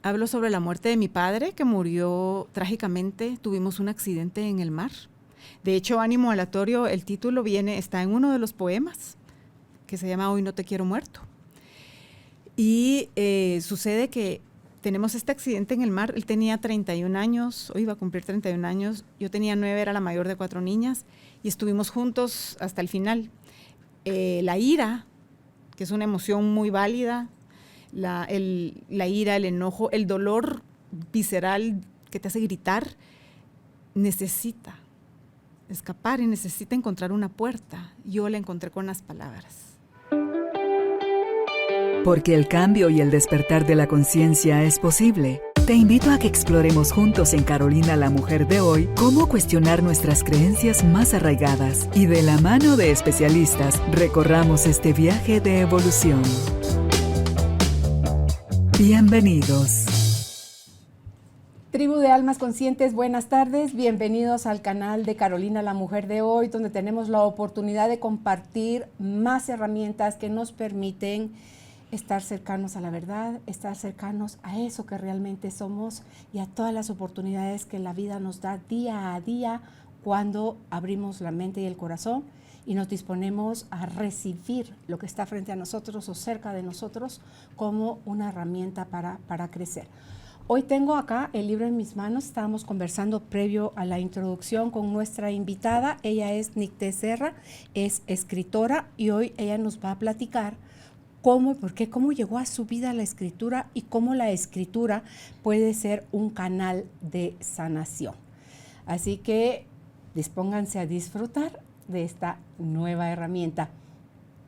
Hablo sobre la muerte de mi padre, que murió trágicamente. Tuvimos un accidente en el mar. De hecho, Ánimo Aleatorio, el título está en uno de los poemas, que se llama Hoy no te quiero muerto. Y sucede que tenemos este accidente en el mar. Él tenía 31 años, hoy iba a cumplir 31 años. Yo tenía 9, era la mayor de 4 niñas, y estuvimos juntos hasta el final. La ira, que es una emoción muy válida, la ira, el enojo, el dolor visceral que te hace gritar, necesita escapar y necesita encontrar una puerta. Yo la encontré con las palabras. Porque el cambio y el despertar de la conciencia es posible. Te invito a que exploremos juntos en Carolina la Mujer de hoy cómo cuestionar nuestras creencias más arraigadas y de la mano de especialistas recorramos este viaje de evolución. Bienvenidos. Tribu de Almas Conscientes, buenas tardes. Bienvenidos al canal de Carolina la Mujer de hoy, donde tenemos la oportunidad de compartir más herramientas que nos permiten estar cercanos a la verdad, estar cercanos a eso que realmente somos y a todas las oportunidades que la vida nos da día a día cuando abrimos la mente y el corazón y nos disponemos a recibir lo que está frente a nosotros o cerca de nosotros como una herramienta para crecer. Hoy tengo acá el libro en mis manos. Estábamos conversando previo a la introducción con nuestra invitada. Ella es Nicté Serra, es escritora y hoy ella nos va a platicar cómo y por qué, cómo llegó a su vida la escritura y cómo la escritura puede ser un canal de sanación. Así que dispónganse a disfrutar de esta nueva herramienta.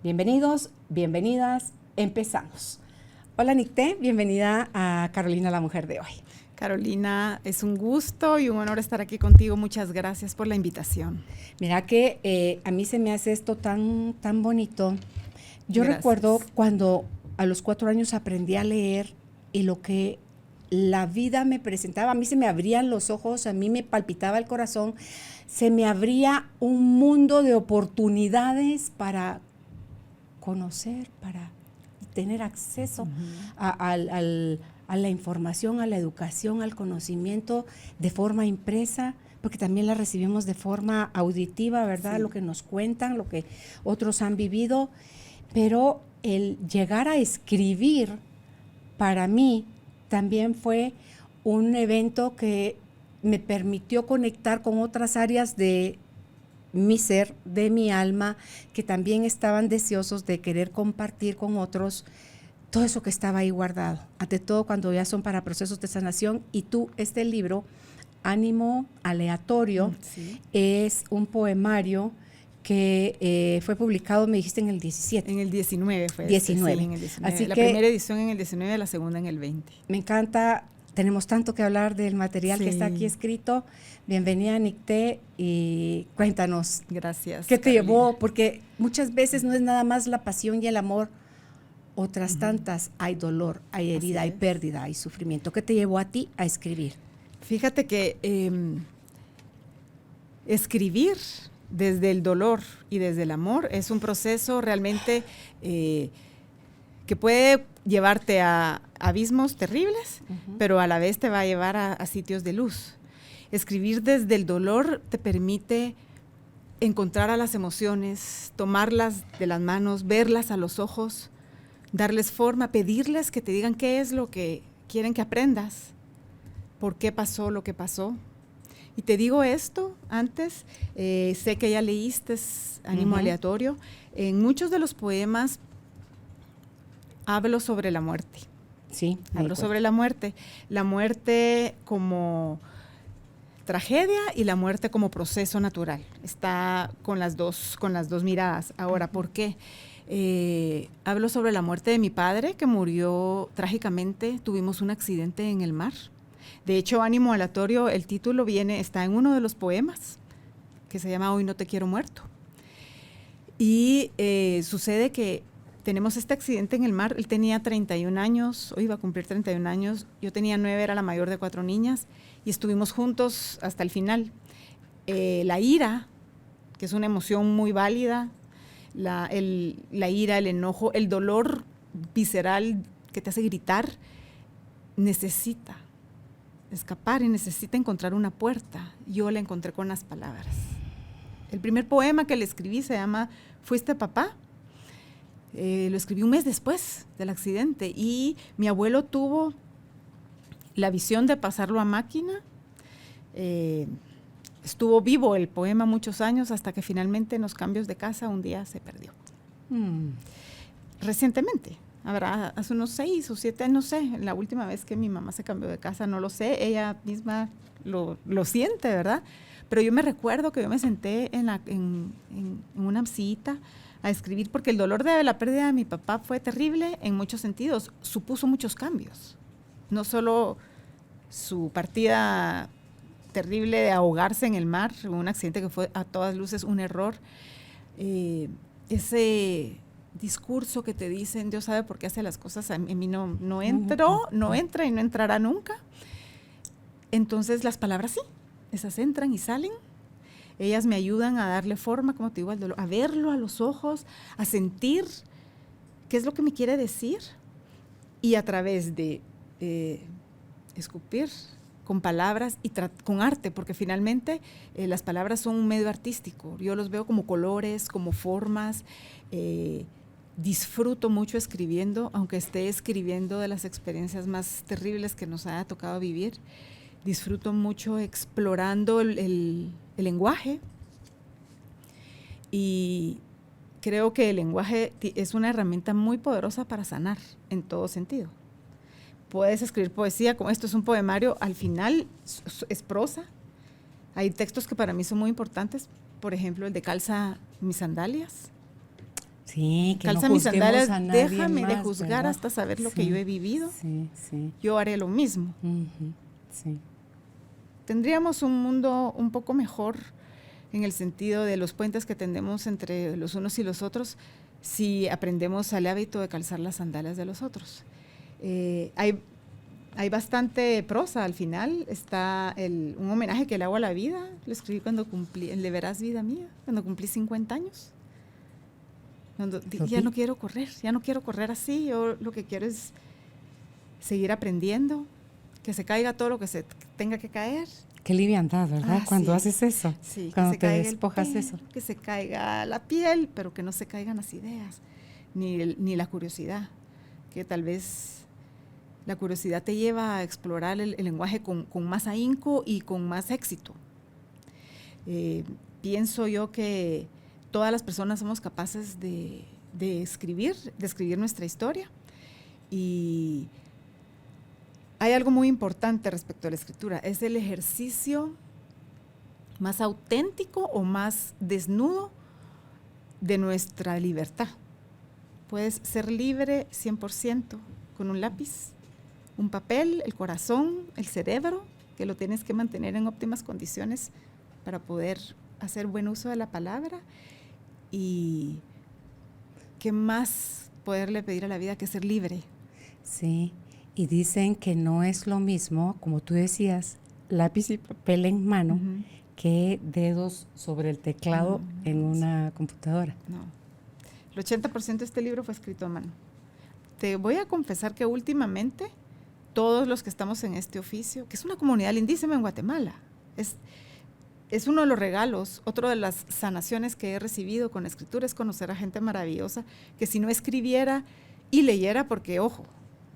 Bienvenidos, bienvenidas, empezamos. Hola Nicté, bienvenida a Carolina la Mujer de hoy. Carolina, es un gusto y un honor estar aquí contigo. Muchas gracias por la invitación. Mira que a mí se me hace esto tan bonito. Yo Gracias. Recuerdo cuando a los 4 años aprendí a leer y lo que la vida me presentaba, a mí se me abrían los ojos, a mí me palpitaba el corazón, se me abría un mundo de oportunidades para conocer, para tener acceso a la información, a la educación, al conocimiento de forma impresa, porque también la recibimos de forma auditiva, ¿verdad? Sí. Lo que nos cuentan, lo que otros han vivido. Pero el llegar a escribir, para mí, también fue un evento que me permitió conectar con otras áreas de mi ser, de mi alma, que también estaban deseosos de querer compartir con otros todo eso que estaba ahí guardado. Ante todo, cuando ya son para procesos de sanación. Y tú, este libro, Ánimo Aleatorio, sí, es un poemario que fue publicado, me dijiste, en el 17. En el 19 fue. 19. Sí, en el 19. Así la que primera edición en el 19, la segunda en el 20. Me encanta, tenemos tanto que hablar del material que está aquí escrito. Bienvenida, Nicté, y cuéntanos. Gracias. ¿Qué te llevó? Porque muchas veces no es nada más la pasión y el amor. Otras tantas hay dolor, hay herida, hay pérdida, hay sufrimiento. ¿Qué te llevó a ti a escribir? Fíjate que escribir desde el dolor y desde el amor es un proceso realmente que puede llevarte a abismos terribles, pero a la vez te va a llevar a sitios de luz. Escribir desde el dolor te permite encontrar a las emociones, tomarlas de las manos, verlas a los ojos, darles forma, pedirles que te digan qué es lo que quieren que aprendas, por qué pasó lo que pasó. Y te digo esto antes, sé que ya leíste Ánimo Aleatorio. En muchos de los poemas hablo sobre la muerte. Sí. Hablo sobre la muerte como tragedia y la muerte como proceso natural. Está con las dos miradas. Ahora, ¿por qué? Hablo sobre la muerte de mi padre, que murió trágicamente. Tuvimos un accidente en el mar. De hecho, Ánimo Aleatorio, el título está en uno de los poemas, que se llama Hoy no te quiero muerto. Y sucede que tenemos este accidente en el mar. Él tenía 31 años, hoy iba a cumplir 31 años. Yo tenía 9, era la mayor de 4 niñas, y estuvimos juntos hasta el final. La ira, que es una emoción muy válida, la ira, el enojo, el dolor visceral que te hace gritar, necesita escapar y necesita encontrar una puerta. Yo la encontré con las palabras. El primer poema que le escribí se llama ¿Fuiste papá? Lo escribí un mes después del accidente y mi abuelo tuvo la visión de pasarlo a máquina. Estuvo vivo el poema muchos años hasta que finalmente en los cambios de casa un día se perdió. Recientemente, hace unos 6 o 7 años, no sé, la última vez que mi mamá se cambió de casa, no lo sé, ella misma lo siente, ¿verdad? Pero yo me recuerdo que yo me senté en una sillita a escribir porque el dolor de la pérdida de mi papá fue terrible en muchos sentidos, supuso muchos cambios, no solo su partida terrible de ahogarse en el mar, un accidente que fue a todas luces un error, ese discurso que te dicen, Dios sabe por qué hace las cosas, en mí no entra y no entrará nunca. Entonces las palabras sí, esas entran y salen. Ellas me ayudan a darle forma, como te digo, al dolor, a verlo a los ojos, a sentir qué es lo que me quiere decir y a través de escupir con palabras y con arte, porque finalmente las palabras son un medio artístico. Yo los veo como colores, como formas. Disfruto mucho escribiendo, aunque esté escribiendo de las experiencias más terribles que nos haya tocado vivir. Disfruto mucho explorando el lenguaje y creo que el lenguaje es una herramienta muy poderosa para sanar en todo sentido. Puedes escribir poesía, como esto es un poemario, al final es prosa. Hay textos que para mí son muy importantes, por ejemplo, el de Calza mis sandalias. Sí, que Calza no mis sandalias, a nadie déjame más, de juzgar, ¿verdad? hasta saber lo Sí, que yo he vivido. Sí, sí. Yo haré lo mismo. Sí. Tendríamos un mundo un poco mejor en el sentido de los puentes que tendemos entre los unos y los otros si aprendemos al hábito de calzar las sandalias de los otros. Hay bastante prosa al final. Está un homenaje que le hago a la vida. Lo escribí cuando cumplí, el de Verás Vida Mía, cuando cumplí 50 años. Cuando ya no quiero correr así. Yo lo que quiero es seguir aprendiendo, que se caiga todo lo que se tenga que caer. Qué liviandad, ¿verdad? Cuando sí. haces eso, Sí, cuando te despojas eso. Que se caiga la piel, pero que no se caigan las ideas, ni la curiosidad, que tal vez la curiosidad te lleva a explorar el lenguaje con más ahínco y con más éxito. Pienso yo que todas las personas somos capaces de escribir nuestra historia, y hay algo muy importante respecto a la escritura, es el ejercicio más auténtico o más desnudo de nuestra libertad. Puedes ser libre 100% con un lápiz, un papel, el corazón, el cerebro, que lo tienes que mantener en óptimas condiciones para poder hacer buen uso de la palabra. Y qué más poderle pedir a la vida que ser libre. Sí, y dicen que no es lo mismo, como tú decías, lápiz y papel en mano, que dedos sobre el teclado en una computadora. No, el 80% de este libro fue escrito a mano. Te voy a confesar que últimamente todos los que estamos en este oficio, que es una comunidad lindísima en Guatemala, es uno de los regalos, otra de las sanaciones que he recibido con la escritura, es conocer a gente maravillosa que si no escribiera y leyera, porque ojo,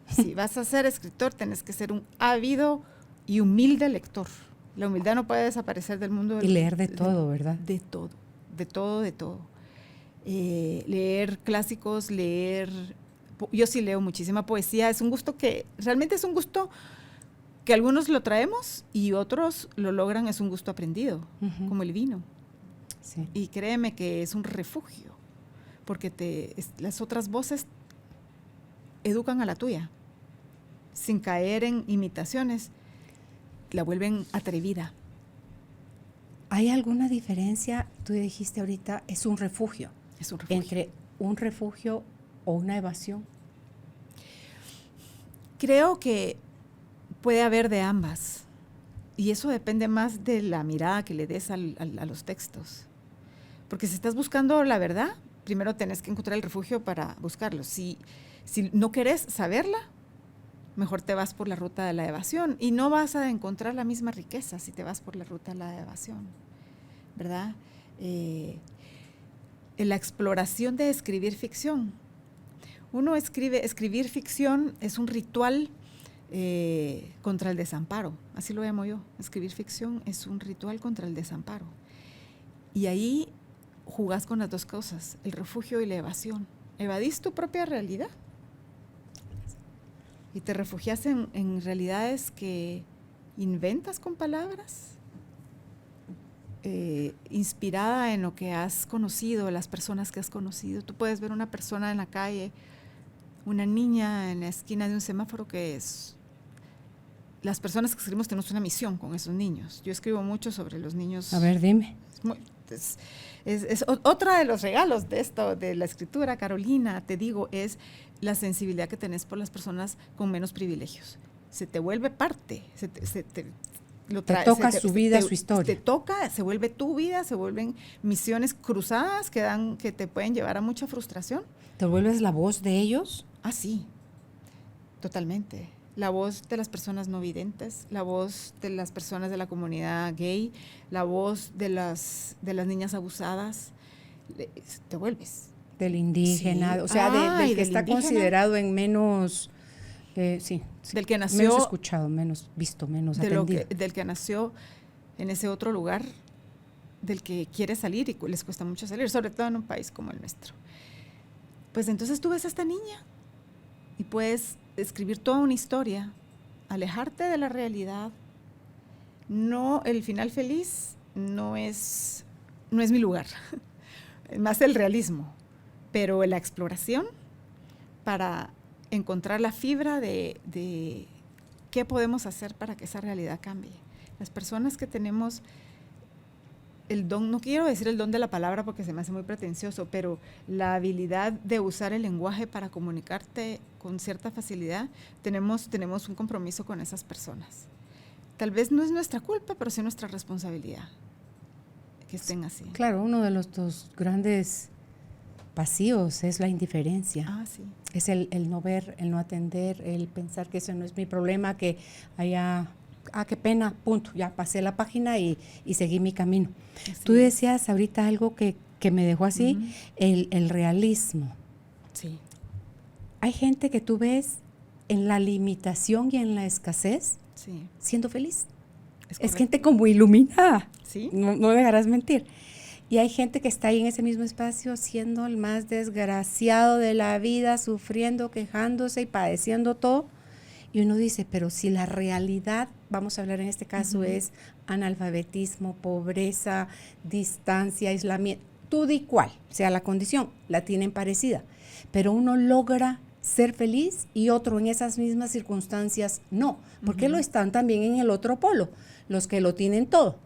si vas a ser escritor tenés que ser un ávido y humilde lector. La humildad no puede desaparecer del mundo. Y leer de todo, ¿verdad? De todo. Leer clásicos, yo sí leo muchísima poesía, es un gusto que algunos lo traemos y otros lo logran, es un gusto aprendido, como el vino. Sí. Y créeme que es un refugio, porque las otras voces educan a la tuya, sin caer en imitaciones, la vuelven atrevida. ¿Hay alguna diferencia? Tú dijiste ahorita, es un refugio. Es un refugio. Entre un refugio o una evasión. Creo que puede haber de ambas, y eso depende más de la mirada que le des a los textos. Porque si estás buscando la verdad, primero tenés que encontrar el refugio para buscarlo. Si no querés saberla, mejor te vas por la ruta de la evasión y no vas a encontrar la misma riqueza si te vas por la ruta de la evasión, ¿verdad? En la exploración de escribir ficción. Escribir ficción es un ritual contra el desamparo, así lo llamo yo. Escribir ficción es un ritual contra el desamparo. Y ahí jugás con las dos cosas, el refugio y la evasión. Evadís tu propia realidad y te refugias en realidades que inventas con palabras, inspirada en lo que has conocido, las personas que has conocido. Tú puedes ver una persona en la calle, una niña en la esquina de un semáforo que es... Las personas que escribimos tenemos una misión con esos niños. Yo escribo mucho sobre los niños. A ver, dime. Es otra de los regalos de esto, de la escritura, Carolina, te digo, es la sensibilidad que tenés por las personas con menos privilegios. Se te vuelve parte, te toca su vida, su historia. Te toca, se vuelve tu vida, se vuelven misiones cruzadas que te pueden llevar a mucha frustración. ¿Te vuelves la voz de ellos? Ah, sí, totalmente. La voz de las personas no videntes, la voz de las personas de la comunidad gay, la voz de las niñas abusadas, te vuelves. Del indígena, Sí. o sea, del que está indígena, considerado en menos, sí, del que nació, menos escuchado, menos visto, menos atendido. Del que nació en ese otro lugar, del que quiere salir y les cuesta mucho salir, sobre todo en un país como el nuestro. Pues entonces tú ves a esta niña y puedes escribir toda una historia, alejarte de la realidad. No, el final feliz no es mi lugar, más el realismo, pero la exploración para encontrar la fibra de qué podemos hacer para que esa realidad cambie. Las personas que tenemos el don, no quiero decir el don de la palabra porque se me hace muy pretencioso, pero la habilidad de usar el lenguaje para comunicarte con cierta facilidad, tenemos un compromiso con esas personas. Tal vez no es nuestra culpa, pero sí nuestra responsabilidad que estén así. Claro, uno de los dos grandes vacíos es la indiferencia. Ah, sí. Es el no ver, el no atender, el pensar que ese no es mi problema, que haya... qué pena, punto, ya pasé la página y seguí mi camino. Así Tú decías ahorita algo que me dejó así, el realismo. Sí. Hay gente que tú ves en la limitación y en la escasez, Sí. siendo feliz. Es Es gente como iluminada, Sí. no me dejarás mentir. Y hay gente que está ahí en ese mismo espacio siendo el más desgraciado de la vida, sufriendo, quejándose y padeciendo todo. Y uno dice, pero si la realidad, vamos a hablar en este caso, es analfabetismo, pobreza, distancia, aislamiento, todo y cual sea la condición, la tienen parecida. Pero uno logra ser feliz y otro en esas mismas circunstancias no, porque lo están también en el otro polo, los que lo tienen todo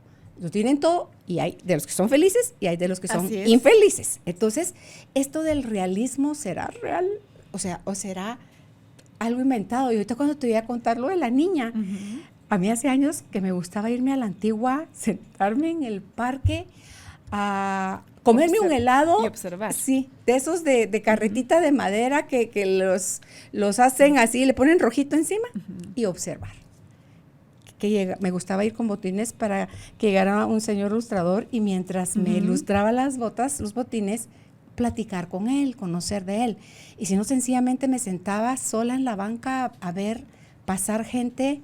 y hay de los que son felices y hay de los que son infelices. Entonces, esto del realismo, ¿será real? O será algo inventado. Y ahorita cuando te voy a contar lo de la niña, a mí hace años que me gustaba irme a la Antigua, sentarme en el parque a comerme un helado. Y observar. Sí, de esos de carretita de madera que los hacen así, le ponen rojito encima y observar. Me gustaba ir con botines para que llegara un señor ilustrador y mientras me ilustraba los botines, platicar con él, conocer de él. Y si no, sencillamente me sentaba sola en la banca a ver pasar gente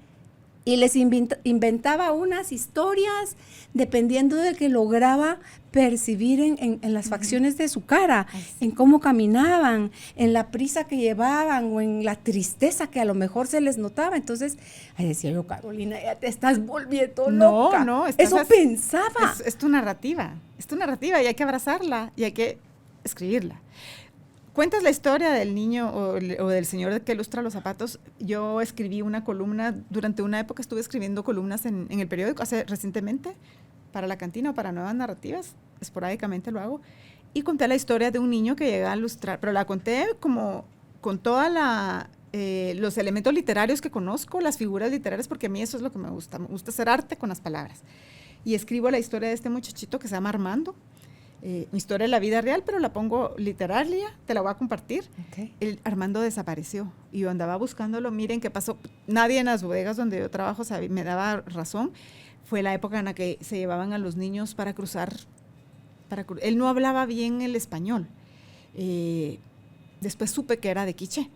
y les inventaba unas historias dependiendo de que lograba percibir en las facciones de su cara, en cómo caminaban, en la prisa que llevaban o en la tristeza que a lo mejor se les notaba. Entonces, decía yo, Carolina, ya te estás volviendo loca. No, eso pensaba. Es tu narrativa y hay que abrazarla y hay que escribirla. Cuentas la historia del niño o del señor que ilustra los zapatos. Yo escribí una columna, durante una época estuve escribiendo columnas en el periódico, recientemente, para La Cantina o para Nuevas Narrativas, esporádicamente lo hago, y conté la historia de un niño que llega a ilustrar, pero la conté como con todos los elementos literarios que conozco, las figuras literarias, porque a mí eso es lo que me gusta hacer arte con las palabras. Y escribo la historia de este muchachito que se llama Armando, mi historia de la vida real, pero la pongo literaria, te la voy a compartir. Okay. Armando desapareció y yo andaba buscándolo. Miren qué pasó. Nadie en las bodegas donde yo trabajo me daba razón. Fue la época en la que se llevaban a los niños para cruzar. Él no hablaba bien el español. Después supe que era de Quiché,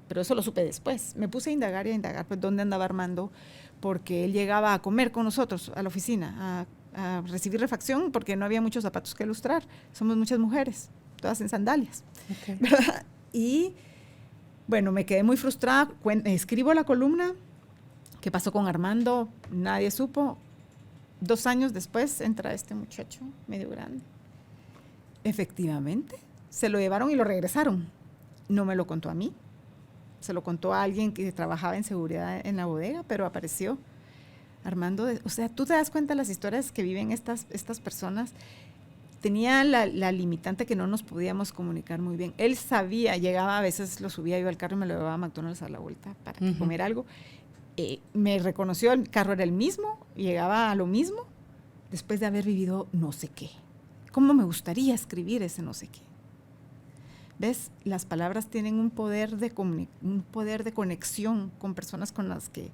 pero eso lo supe después. Me puse a indagar pues, dónde andaba Armando, porque él llegaba a comer con nosotros a la oficina, a recibir refacción, porque no había muchos zapatos que ilustrar. Somos muchas mujeres, todas en sandalias. Okay. ¿Verdad? Y bueno, me quedé muy frustrada. Escribo la columna. ¿Qué pasó con Armando? Nadie supo. 2 años después entra este muchacho medio grande. Efectivamente, se lo llevaron y lo regresaron. No me lo contó a mí. Se lo contó a alguien que trabajaba en seguridad en la bodega, pero apareció Armando. O sea, tú te das cuenta de las historias que viven estas personas. Tenía la limitante que no nos podíamos comunicar muy bien. Él sabía, llegaba, a veces lo subía yo al carro y me lo llevaba a McDonald's a la vuelta para comer algo. Me reconoció, el carro era el mismo, llegaba a lo mismo, después de haber vivido no sé qué. ¿Cómo me gustaría escribir ese no sé qué? ¿Ves? Las palabras tienen un poder de conexión con personas con las que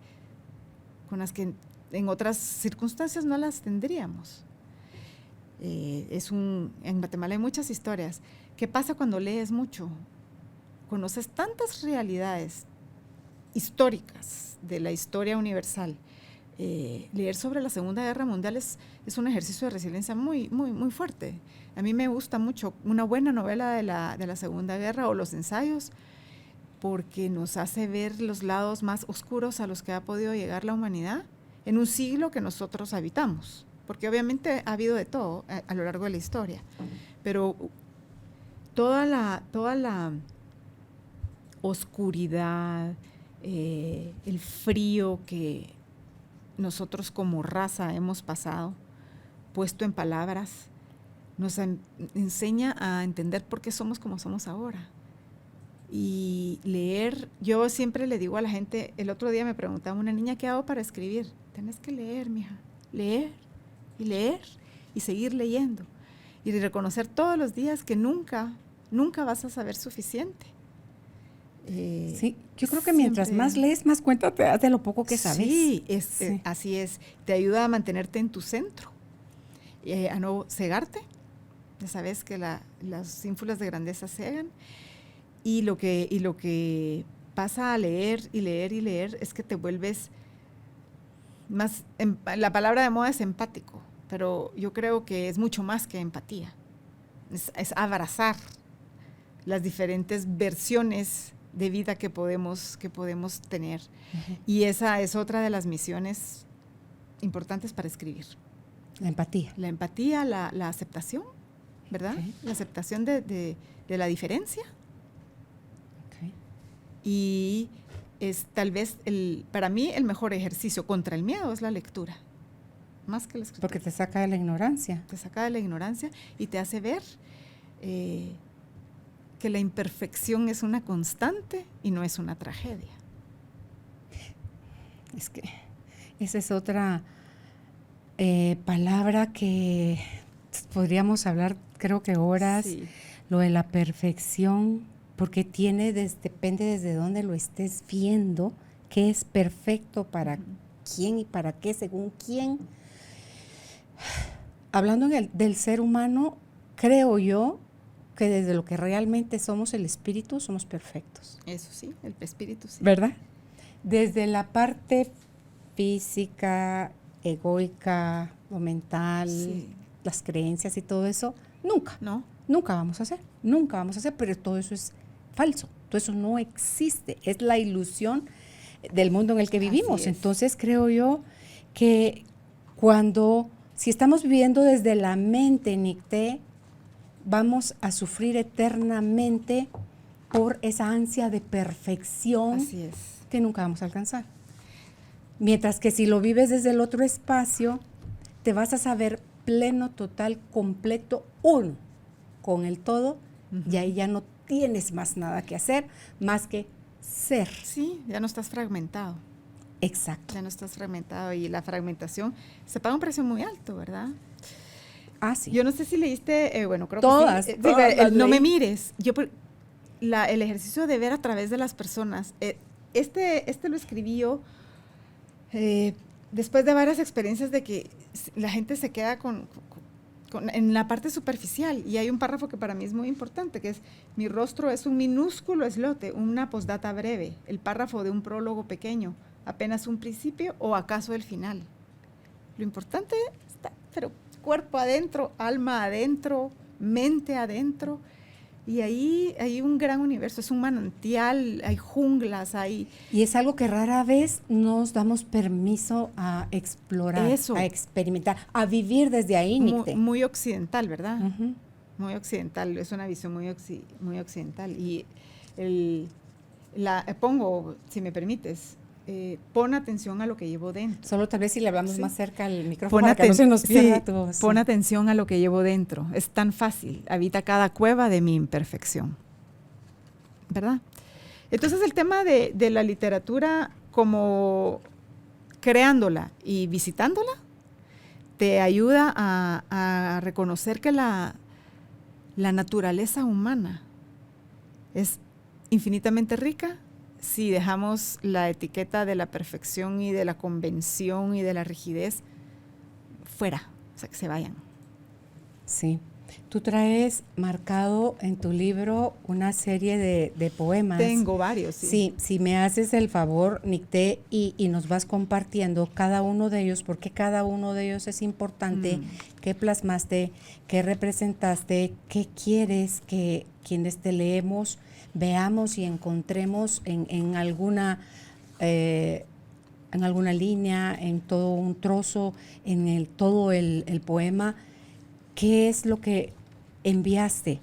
en otras circunstancias no las tendríamos. En Guatemala hay muchas historias. ¿Qué pasa cuando lees mucho? Conoces tantas realidades históricas de la historia universal. Leer sobre la Segunda Guerra Mundial es un ejercicio de resiliencia muy, muy, muy fuerte. A mí me gusta mucho una buena novela de la Segunda Guerra o los ensayos, porque nos hace ver los lados más oscuros a los que ha podido llegar la humanidad en un siglo que nosotros habitamos, porque obviamente ha habido de todo a lo largo de la historia, pero toda la oscuridad, el frío que nosotros como raza hemos pasado, puesto en palabras, nos enseña a entender por qué somos como somos ahora. Y leer, yo siempre le digo a la gente, el otro día me preguntaba una niña, ¿qué hago para escribir? Tenés que leer, mija, leer y seguir leyendo. Y reconocer todos los días que nunca vas a saber suficiente. Sí, yo creo que mientras más lees, más cuenta te das de lo poco que sabes. Sí, así es. Te ayuda a mantenerte en tu centro, a no cegarte. Ya sabes que las ínfulas de grandeza cegan. Y lo que pasa a leer es que te vuelves más, la palabra de moda es empático, pero yo creo que es mucho más que empatía. Es abrazar las diferentes versiones de vida que podemos tener. Uh-huh. Y esa es otra de las misiones importantes para escribir. La empatía. La empatía, la aceptación, ¿verdad? Okay. La aceptación de la diferencia. Okay. Y es tal vez, para mí, el mejor ejercicio contra el miedo es la lectura, más que la escritura. Porque te saca de la ignorancia. Te saca de la ignorancia y te hace ver que la imperfección es una constante y no es una tragedia. Es que esa es otra palabra que podríamos hablar, creo que horas, sí. Lo de la perfección, porque depende desde dónde lo estés viendo, qué es perfecto para quién y para qué, según quién. Hablando del ser humano, creo yo que desde lo que realmente somos el espíritu, somos perfectos. Eso sí, el espíritu sí. ¿Verdad? Desde la parte física, egoica, o mental, sí. Las creencias y todo eso, nunca vamos a hacer, pero todo eso es falso, todo eso no existe, es la ilusión del mundo en el que vivimos. Entonces creo yo que si estamos viviendo desde la mente nicté, vamos a sufrir eternamente por esa ansia de perfección que nunca vamos a alcanzar. Mientras que si lo vives desde el otro espacio, te vas a saber pleno, total, completo, uno con el todo, y ahí ya no tienes más nada que hacer, más que ser. Sí, ya no estás fragmentado. Exacto. Ya no estás fragmentado y la fragmentación se paga un precio muy alto, ¿verdad? Ah, sí. Yo no sé si leíste, bueno, creo Todas, que sí. todas las No leí. me mires. El ejercicio de ver a través de las personas. Este lo escribí yo después de varias experiencias de que la gente se queda en la parte superficial, y hay un párrafo que para mí es muy importante, que es: mi rostro es un minúsculo islote, una postdata breve, el párrafo de un prólogo pequeño, apenas un principio o acaso el final. Lo importante está, pero cuerpo adentro, alma adentro, mente adentro, y ahí hay un gran universo, es un manantial, hay junglas, Y es algo que rara vez nos damos permiso a explorar, Eso. a experimentar, a vivir desde ahí, Nicté. muy occidental, ¿verdad? Ujú. Muy occidental, es una visión muy occidental. Y pongo, si me permites, pon atención a lo que llevo dentro. Solo tal vez si le hablamos Sí. más cerca al micrófono para que no se nos pierda tu voz. Pon atención a lo que llevo dentro. Es tan fácil. Habita cada cueva de mi imperfección. ¿Verdad? Entonces el tema de la literatura, como creándola y visitándola, te ayuda a reconocer que la naturaleza humana es infinitamente rica si dejamos la etiqueta de la perfección y de la convención y de la rigidez fuera, o sea, que se vayan. Sí. Tú traes marcado en tu libro una serie de poemas. Tengo varios, sí. Sí, si me haces el favor, Nicté, y nos vas compartiendo cada uno de ellos, porque cada uno de ellos es importante, qué plasmaste, qué representaste, qué quieres que quienes te leemos veamos y encontremos en alguna línea, en todo un trozo, en todo el poema. ¿Qué es lo que enviaste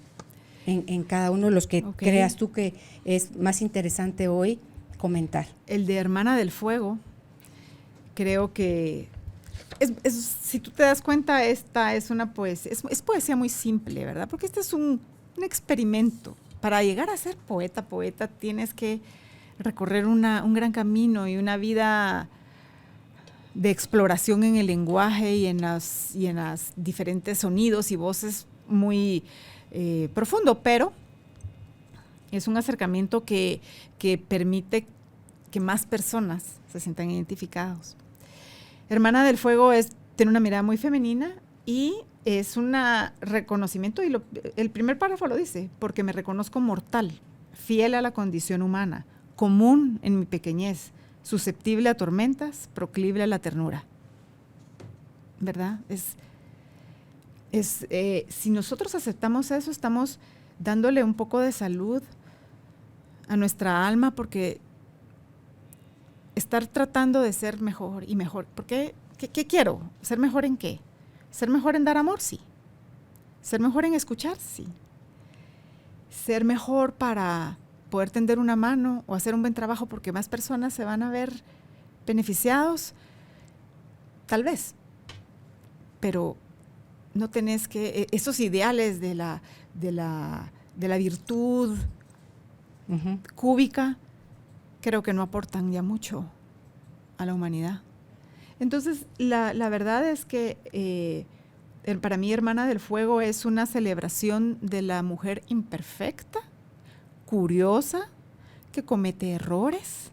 en cada uno de los que creas tú que es más interesante hoy comentar? El de Hermana del Fuego, creo que si tú te das cuenta, esta es una poesía, es poesía muy simple, ¿verdad? Porque este es un experimento. Para llegar a ser poeta tienes que recorrer un gran camino y una vida de exploración en el lenguaje y en las diferentes sonidos y voces muy profundo, pero es un acercamiento que permite que más personas se sientan identificados. Hermana del Fuego tiene una mirada muy femenina y es un reconocimiento, y el primer párrafo lo dice: porque me reconozco mortal, fiel a la condición humana, común en mi pequeñez, susceptible a tormentas, proclive a la ternura. ¿Verdad? Si nosotros aceptamos eso, estamos dándole un poco de salud a nuestra alma, porque estar tratando de ser mejor y mejor, ¿qué quiero? ¿Ser mejor en qué? ¿Ser mejor en dar amor? Sí. ¿Ser mejor en escuchar? Sí. ¿Ser mejor para poder tender una mano o hacer un buen trabajo porque más personas se van a ver beneficiados? Tal vez. Pero no tenés que, esos ideales de la virtud cúbica, creo que no aportan ya mucho a la humanidad. Entonces, la verdad es que para mí Hermana del Fuego es una celebración de la mujer imperfecta, curiosa, que comete errores.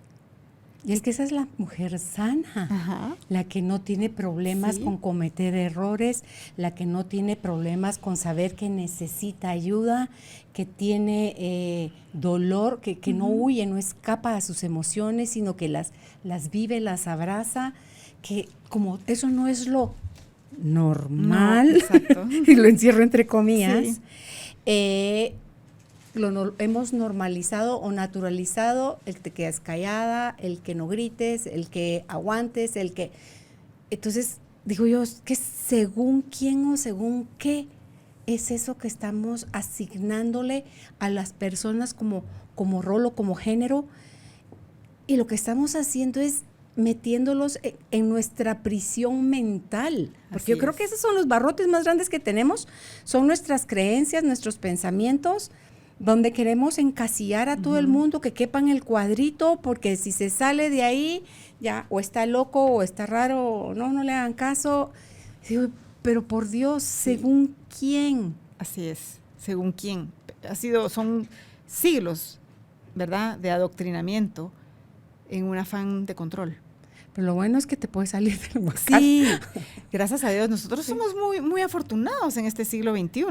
Y es que esa es la mujer sana. Ajá. La que no tiene problemas con cometer errores, la que no tiene problemas con saber que necesita ayuda, que tiene dolor, que no huye, no escapa a sus emociones, sino que las vive, las abraza, que como eso no es lo normal, exacto. y lo encierro entre comillas, hemos normalizado o naturalizado el que te quedas callada, el que no grites, el que aguantes, el que... Entonces, digo yo, que según quién o según qué es eso que estamos asignándole a las personas como rol o como género, y lo que estamos haciendo es metiéndolos en nuestra prisión mental, porque yo creo que esos son los barrotes más grandes que tenemos, son nuestras creencias, nuestros pensamientos, donde queremos encasillar a todo el mundo, que quepa en el cuadrito, porque si se sale de ahí, ya o está loco o está raro, o no le hagan caso. Digo, Pero por Dios, ¿según quién? Así es, según quién. Son siglos, ¿verdad?, de adoctrinamiento en un afán de control. Pero lo bueno es que te puedes salir del huacal. Sí, gracias a Dios. Nosotros somos muy, muy afortunados en este siglo XXI.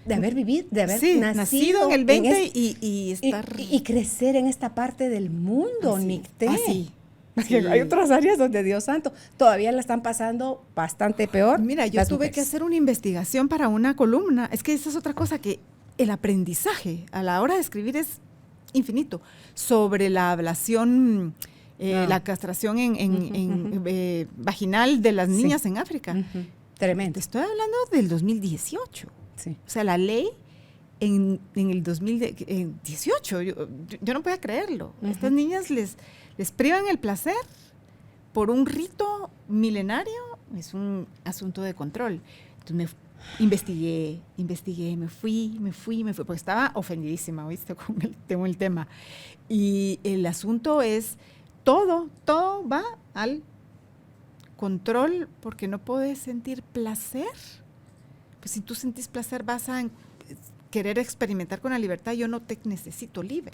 De haber vivido, de haber nacido en el 20 y estar... Y crecer en esta parte del mundo, Nicté. Sí. Hay otras áreas donde, Dios santo, todavía la están pasando bastante peor. Mira, yo tuve que hacer una investigación para una columna. Es que esa es otra cosa, que el aprendizaje a la hora de escribir es infinito. Sobre la ablación, la castración vaginal de las niñas en África. Tremendo. Te estoy hablando del 2018. Sí. O sea, la ley en el 2018, yo no podía creerlo. Estas niñas les privan el placer por un rito milenario. Es un asunto de control. Entonces investigué, me fui, porque estaba ofendidísima, ¿viste?, con el tema. Y el asunto es, todo va al control, porque no puedes sentir placer. Pues si tú sentís placer, vas a querer experimentar con la libertad. Yo no te necesito libre.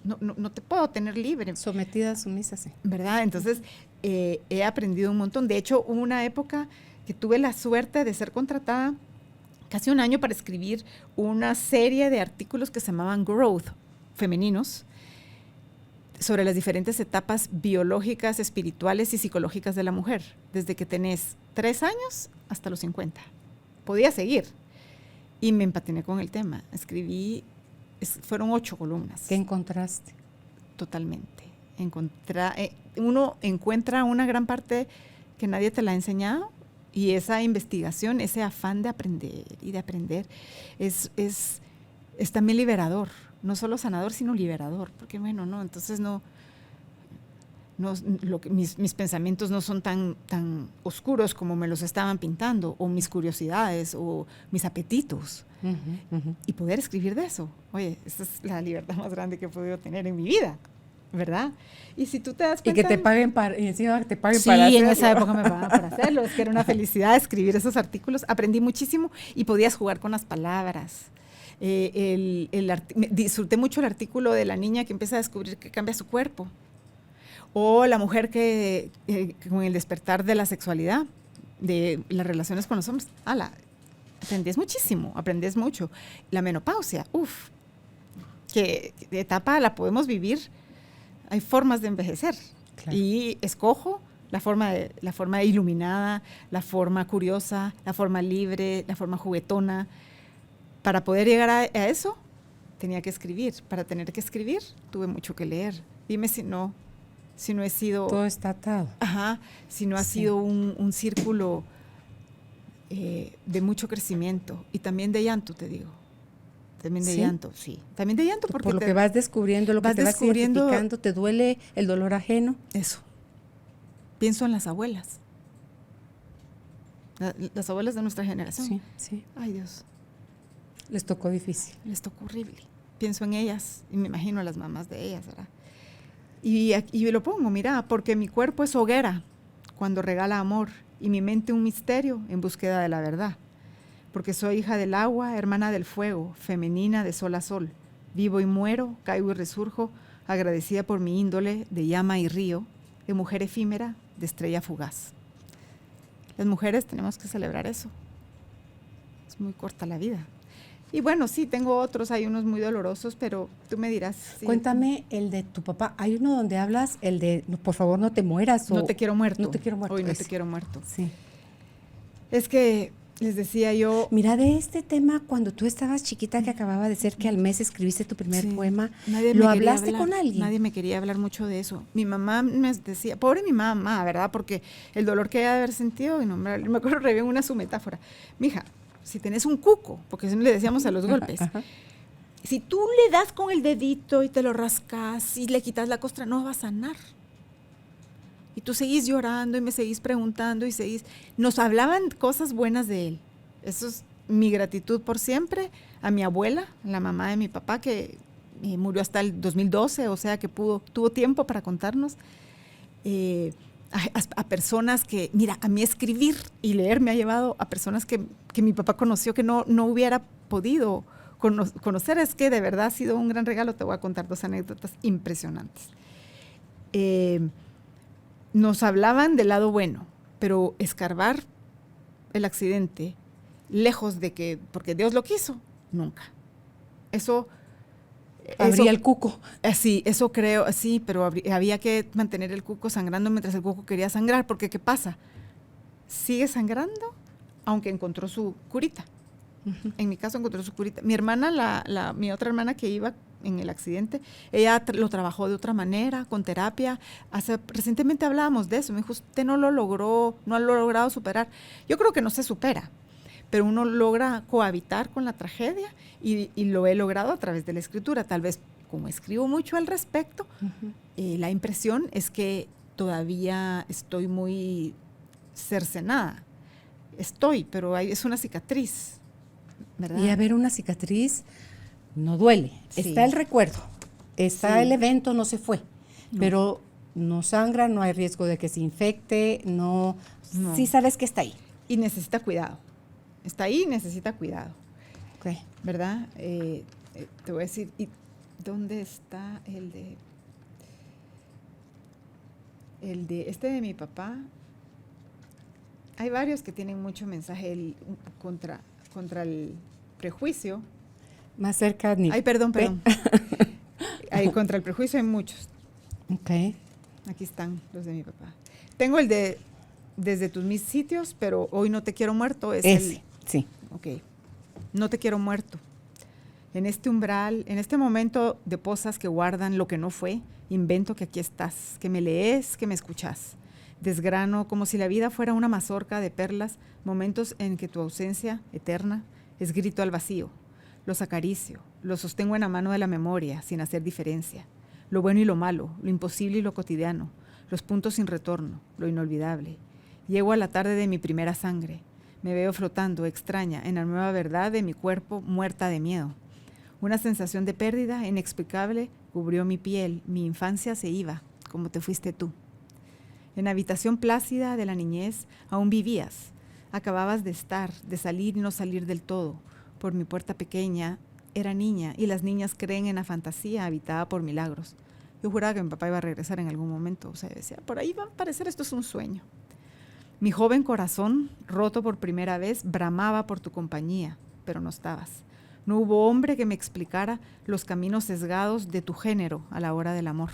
No te puedo tener libre. Sometida, sumisa, sí. ¿Verdad? Entonces, he aprendido un montón. De hecho, hubo una época que tuve la suerte de ser contratada casi un año para escribir una serie de artículos que se llamaban Growth, femeninos, sobre las diferentes etapas biológicas, espirituales y psicológicas de la mujer, desde que tenés 3 años hasta los 50. Podía seguir. Y me empatiné con el tema. Fueron 8 columnas. ¿Qué encontraste? Totalmente. Uno encuentra una gran parte que nadie te la ha enseñado, y esa investigación, ese afán de aprender es también liberador. No solo sanador, sino liberador. Porque entonces mis pensamientos no son tan oscuros como me los estaban pintando, o mis curiosidades, o mis apetitos. Y poder escribir de eso. Oye, esa es la libertad más grande que he podido tener en mi vida, ¿verdad? Y si tú te das cuenta... Y que te paguen para hacerlo. Sí, en esa época me pagaban para hacerlo. Es que era una felicidad escribir esos artículos. Aprendí muchísimo y podías jugar con las palabras. Disfruté mucho el artículo de la niña que empieza a descubrir que cambia su cuerpo. O la mujer que con el despertar de la sexualidad, de las relaciones con los hombres. Aprendés muchísimo, aprendes mucho. La menopausia, que etapa la podemos vivir. Hay formas de envejecer. Claro. Y escojo la forma de iluminada, la forma curiosa, la forma libre, la forma juguetona. Para poder llegar a eso, tenía que escribir. Para tener que escribir, tuve mucho que leer. Dime si no he sido... Todo está atado. Si no ha sido un círculo de mucho crecimiento y también de llanto, te digo. También de llanto, sí. También de llanto porque... Por lo que vas descubriendo, lo que te vas identificando, ¿te duele el dolor ajeno? Eso. Pienso en las abuelas. Las abuelas de nuestra generación. Sí. Ay, Dios. Les tocó difícil. Les tocó horrible. Pienso en ellas y me imagino a las mamás de ellas, ¿verdad? Y lo pongo, mira, porque mi cuerpo es hoguera cuando regala amor, y mi mente un misterio en búsqueda de la verdad. Porque soy hija del agua, hermana del fuego, femenina de sol a sol. Vivo y muero, caigo y resurjo, agradecida por mi índole de llama y río, de mujer efímera, de estrella fugaz. Las mujeres tenemos que celebrar eso. Es muy corta la vida. Y bueno, sí, tengo otros, hay unos muy dolorosos, pero tú me dirás. Sí. Cuéntame el de tu papá. Hay uno donde hablas, el de, por favor, no te mueras. No te quiero muerto. No te quiero muerto. Hoy no te quiero muerto. Sí. Es que les decía yo... Mira, de este tema, cuando tú estabas chiquita, que acababa de ser que al mes escribiste tu primer poema, ¿lo hablaste con alguien? Nadie me quería hablar mucho de eso. Mi mamá me decía, pobre mi mamá, ¿verdad? Porque el dolor que ella de haber sentido, me acuerdo re bien su metáfora. Mija, si tenés un cuco, porque eso le decíamos a los golpes, si tú le das con el dedito y te lo rascas y le quitas la costra, no va a sanar. Y tú seguís llorando y me seguís preguntando y seguís... Nos hablaban cosas buenas de él. Eso es mi gratitud por siempre. A mi abuela, la mamá de mi papá, que murió hasta el 2012, o sea que tuvo tiempo para contarnos. a personas que, mira, a mí escribir y leer me ha llevado a personas que mi papá conoció que no hubiera podido conocer. Es que de verdad ha sido un gran regalo. Te voy a contar 2 anécdotas impresionantes. Nos hablaban del lado bueno, pero escarbar el accidente, lejos de que, porque Dios lo quiso, nunca. Eso Abría el cuco. Sí, eso creo, sí, pero había que mantener el cuco sangrando mientras el cuco quería sangrar, porque ¿qué pasa? Sigue sangrando, aunque encontró su curita. Uh-huh. En mi caso encontró su curita. Mi hermana, mi otra hermana que iba en el accidente, ella lo trabajó de otra manera, con terapia. Recientemente hablábamos de eso, me dijo, usted no lo ha logrado superar. Yo creo que no se supera, pero uno logra cohabitar con la tragedia y lo he logrado a través de la escritura. Tal vez, como escribo mucho al respecto, uh-huh. La impresión es que todavía estoy muy cercenada. Pero es una cicatriz, ¿verdad? Y a ver, una cicatriz no duele. Sí. Está el recuerdo, está el evento, no se fue, pero no sangra, no hay riesgo de que se infecte, no. Sí sabes que está ahí. Y necesita cuidado. Está ahí y necesita cuidado. Okay. ¿Verdad? Te voy a decir, ¿y dónde está el de este de mi papá? Hay varios que tienen mucho mensaje contra el prejuicio. Más cerca ni. Ay, perdón. Ahí contra el prejuicio hay muchos. Okay. Aquí están los de mi papá. Tengo el de Desde tus mis sitios, pero Hoy no te quiero muerto. Ese, sí. Ok. No te quiero muerto. En este umbral, en este momento de pozas que guardan lo que no fue, invento que aquí estás, que me lees, que me escuchas. Desgrano como si la vida fuera una mazorca de perlas, momentos en que tu ausencia eterna es grito al vacío. Los acaricio, los sostengo en la mano de la memoria, sin hacer diferencia. Lo bueno y lo malo, lo imposible y lo cotidiano, los puntos sin retorno, lo inolvidable. Llego a la tarde de mi primera sangre. Me veo flotando, extraña, en la nueva verdad de mi cuerpo, muerta de miedo. Una sensación de pérdida inexplicable cubrió mi piel. Mi infancia se iba, como te fuiste tú. En la habitación plácida de la niñez aún vivías. Acababas de estar, de salir y no salir del todo. Por mi puerta pequeña era niña y las niñas creen en la fantasía habitada por milagros. Yo juraba que mi papá iba a regresar en algún momento. O sea, decía, por ahí va a parecer esto es un sueño. Mi joven corazón, roto por primera vez, bramaba por tu compañía, pero no estabas. No hubo hombre que me explicara los caminos sesgados de tu género a la hora del amor.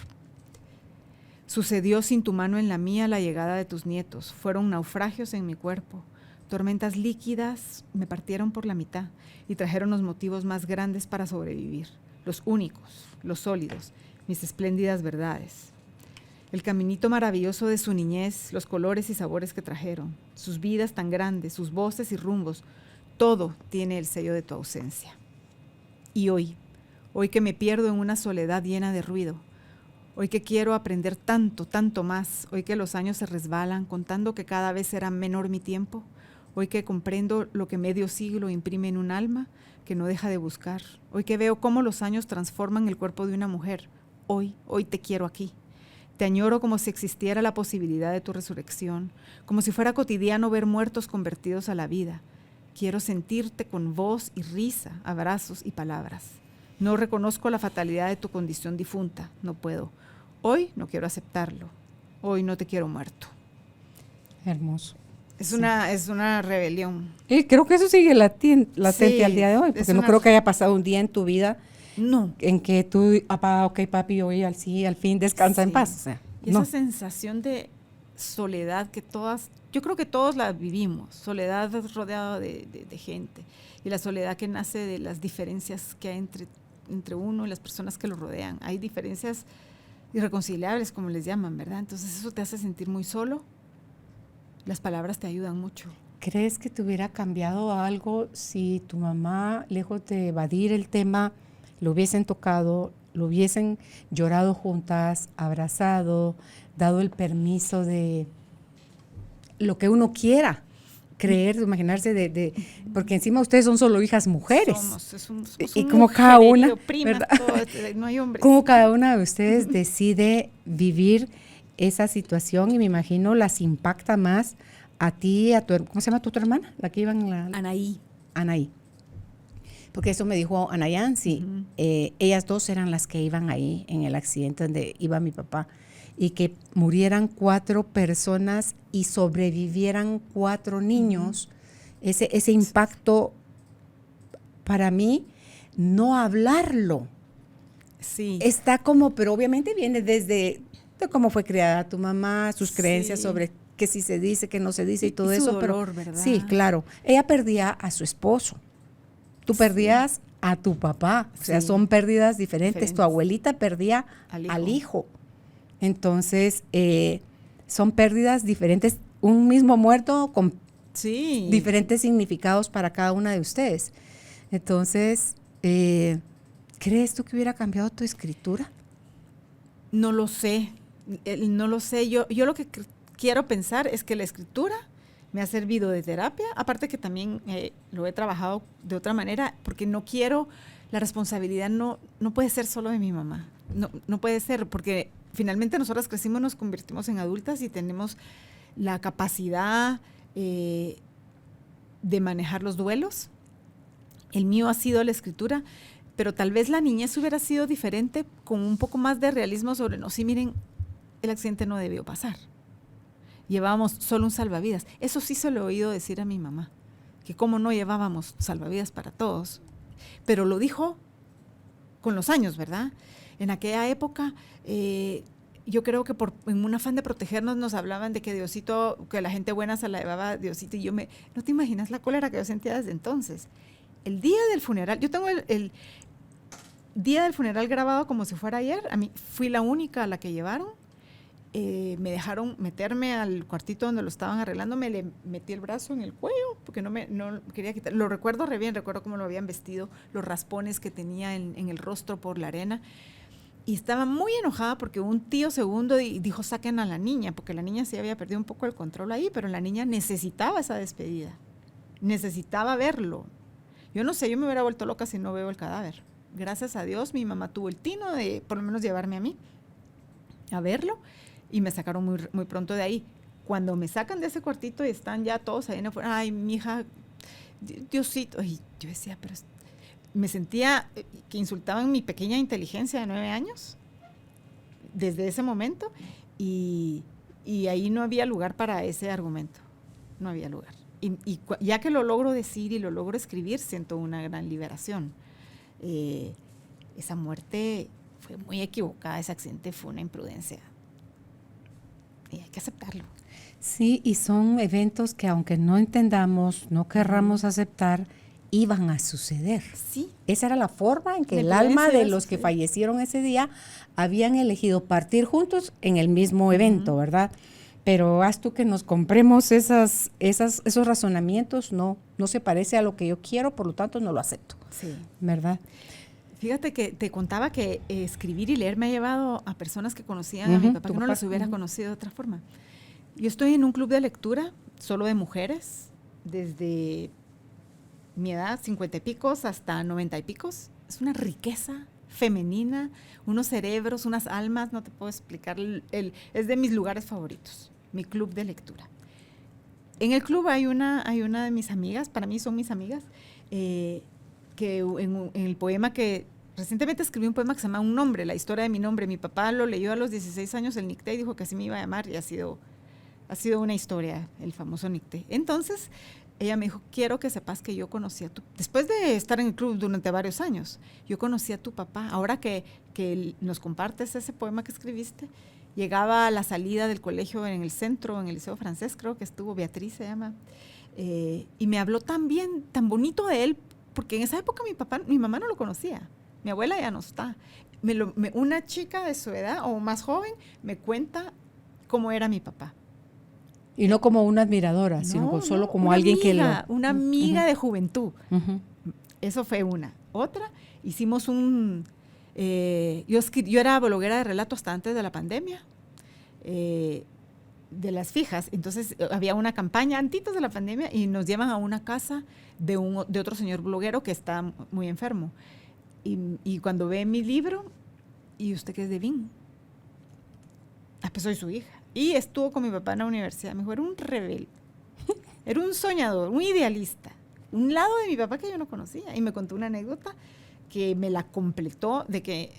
Sucedió sin tu mano en la mía la llegada de tus nietos. Fueron naufragios en mi cuerpo. Tormentas líquidas me partieron por la mitad y trajeron los motivos más grandes para sobrevivir. Los únicos, los sólidos, mis espléndidas verdades. El caminito maravilloso de su niñez, los colores y sabores que trajeron, sus vidas tan grandes, sus voces y rumbos, todo tiene el sello de tu ausencia. Y hoy que me pierdo en una soledad llena de ruido, hoy que quiero aprender tanto, tanto más, hoy que los años se resbalan, contando que cada vez será menor mi tiempo, hoy que comprendo lo que medio siglo imprime en un alma que no deja de buscar, hoy que veo cómo los años transforman el cuerpo de una mujer, hoy te quiero aquí. Te añoro como si existiera la posibilidad de tu resurrección, como si fuera cotidiano ver muertos convertidos a la vida. Quiero sentirte con voz y risa, abrazos y palabras. No reconozco la fatalidad de tu condición difunta, no puedo. Hoy no quiero aceptarlo, hoy no te quiero muerto. Hermoso. Es una rebelión. Y creo que eso sigue latente Sí, al día de hoy, porque no creo que haya pasado un día en tu vida no, en que tú, ok, papi, hoy al fin descansa en paz. O sea, y esa sensación de soledad que yo creo que todos la vivimos, soledad rodeada de gente, y la soledad que nace de las diferencias que hay entre uno y las personas que lo rodean. Hay diferencias irreconciliables, como les llaman, ¿verdad? Entonces eso te hace sentir muy solo. Las palabras te ayudan mucho. ¿Crees que te hubiera cambiado algo si tu mamá, lejos de evadir el tema, lo hubiesen tocado, lo hubiesen llorado juntas, abrazado, dado el permiso de lo que uno quiera creer, imaginarse porque encima ustedes son solo hijas mujeres? Somos y como cada una, prima, ¿verdad? Todo, no hay hombres. Como cada una de ustedes decide vivir esa situación y me imagino las impacta más a ti, ¿cómo se llama tu hermana? La que iba en la... Anaí. Anaí. Porque eso me dijo Ana Yancy. Uh-huh. Ellas dos eran las que iban ahí en el accidente donde iba mi papá. Y que murieran 4 personas y sobrevivieran 4 niños. Uh-huh. Ese impacto, para mí, no hablarlo. Sí. Está como, pero obviamente viene desde de cómo fue criada tu mamá, sus creencias sobre que si se dice, que no se dice y todo eso. Su dolor, ¿verdad? Sí, claro. Ella perdía a su esposo. Tú perdías a tu papá. O sea, son pérdidas diferentes. Tu abuelita perdía al hijo. Entonces, son pérdidas diferentes. Un mismo muerto con diferentes significados para cada una de ustedes. Entonces, ¿crees tú que hubiera cambiado tu escritura? No lo sé. No lo sé. Yo lo que quiero pensar es que la escritura me ha servido de terapia, aparte que también lo he trabajado de otra manera, porque no quiero, la responsabilidad no puede ser solo de mi mamá, no puede ser, porque finalmente nosotras crecimos, nos convertimos en adultas y tenemos la capacidad de manejar los duelos. El mío ha sido la escritura, pero tal vez la niñez hubiera sido diferente, con un poco más de realismo sobre, no, sí, miren, el accidente no debió pasar. Llevábamos solo un salvavidas. Eso sí se lo he oído decir a mi mamá, que cómo no llevábamos salvavidas para todos. Pero lo dijo con los años, ¿verdad? En aquella época, yo creo que en un afán de protegernos nos hablaban de que Diosito, que la gente buena se la llevaba a Diosito. Y no te imaginas la cólera que yo sentía desde entonces. El día del funeral, yo tengo el día del funeral grabado como si fuera ayer. A mí fui la única a la que llevaron. Me dejaron meterme al cuartito donde lo estaban arreglando, le metí el brazo en el cuello porque no quería quitar. Lo recuerdo re bien, recuerdo cómo lo habían vestido, los raspones que tenía en el rostro por la arena. Y estaba muy enojada porque un tío segundo dijo, saquen a la niña, porque la niña sí había perdido un poco el control ahí, pero la niña necesitaba esa despedida, necesitaba verlo. Yo no sé, yo me hubiera vuelto loca si no veo el cadáver. Gracias a Dios mi mamá tuvo el tino de por lo menos llevarme a mí a verlo. Y me sacaron muy, muy pronto de ahí. Cuando me sacan de ese cuartito y están ya todos ahí afuera, ay, mi hija, Diosito. Y yo decía, pero me sentía que insultaban mi pequeña inteligencia de 9 años, desde ese momento, y ahí no había lugar para ese argumento, no había lugar. Y ya que lo logro decir y lo logro escribir, siento una gran liberación. Esa muerte fue muy equivocada, ese accidente fue una imprudencia. Y hay que aceptarlo. Sí, y son eventos que aunque no entendamos, no querramos aceptar, iban a suceder. Sí. Esa era la forma en que el alma de los que fallecieron ese día habían elegido partir juntos en el mismo evento, ¿verdad? Pero haz tú que nos compremos esos razonamientos, no se parece a lo que yo quiero, por lo tanto no lo acepto. Sí. ¿Verdad? Fíjate que te contaba que escribir y leer me ha llevado a personas que conocían a mi papá, que no los hubiera conocido de otra forma. Yo estoy en un club de lectura, solo de mujeres, desde mi edad, 50 y picos, hasta 90 y picos. Es una riqueza femenina, unos cerebros, unas almas, no te puedo explicar, es de mis lugares favoritos, mi club de lectura. En el club hay una de mis amigas, para mí son mis amigas, que en el poema que recientemente escribí un poema que se llama Un nombre, la historia de mi nombre. Mi papá lo leyó a los 16 años, el Nicté, y dijo que así me iba a llamar, y ha sido una historia, el famoso Nicté. Entonces, ella me dijo, quiero que sepas que yo conocí a tu... Después de estar en el club durante varios años, yo conocí a tu papá. Ahora que nos compartes ese poema que escribiste, llegaba a la salida del colegio en el centro, en el Liceo Francés, creo que estuvo, Beatriz se llama, y me habló tan bien, tan bonito de él, porque en esa época mi mamá no lo conocía, mi abuela ya no está. Una chica de su edad o más joven me cuenta cómo era mi papá. Y no como una admiradora, sino solo como alguien amiga, una amiga de juventud. Eso fue una. Otra, hicimos yo era bloguera de relato hasta antes de la pandemia, de las fijas. Entonces había una campaña antes de la pandemia y nos llevan a una casa de otro señor bloguero que está muy enfermo. Y cuando ve mi libro, ¿y usted qué es de Vin? pues soy su hija. Y estuvo con mi papá en la universidad. Me dijo, era un rebelde, era un soñador, un idealista. Un lado de mi papá que yo no conocía. Y me contó una anécdota que me la completó de que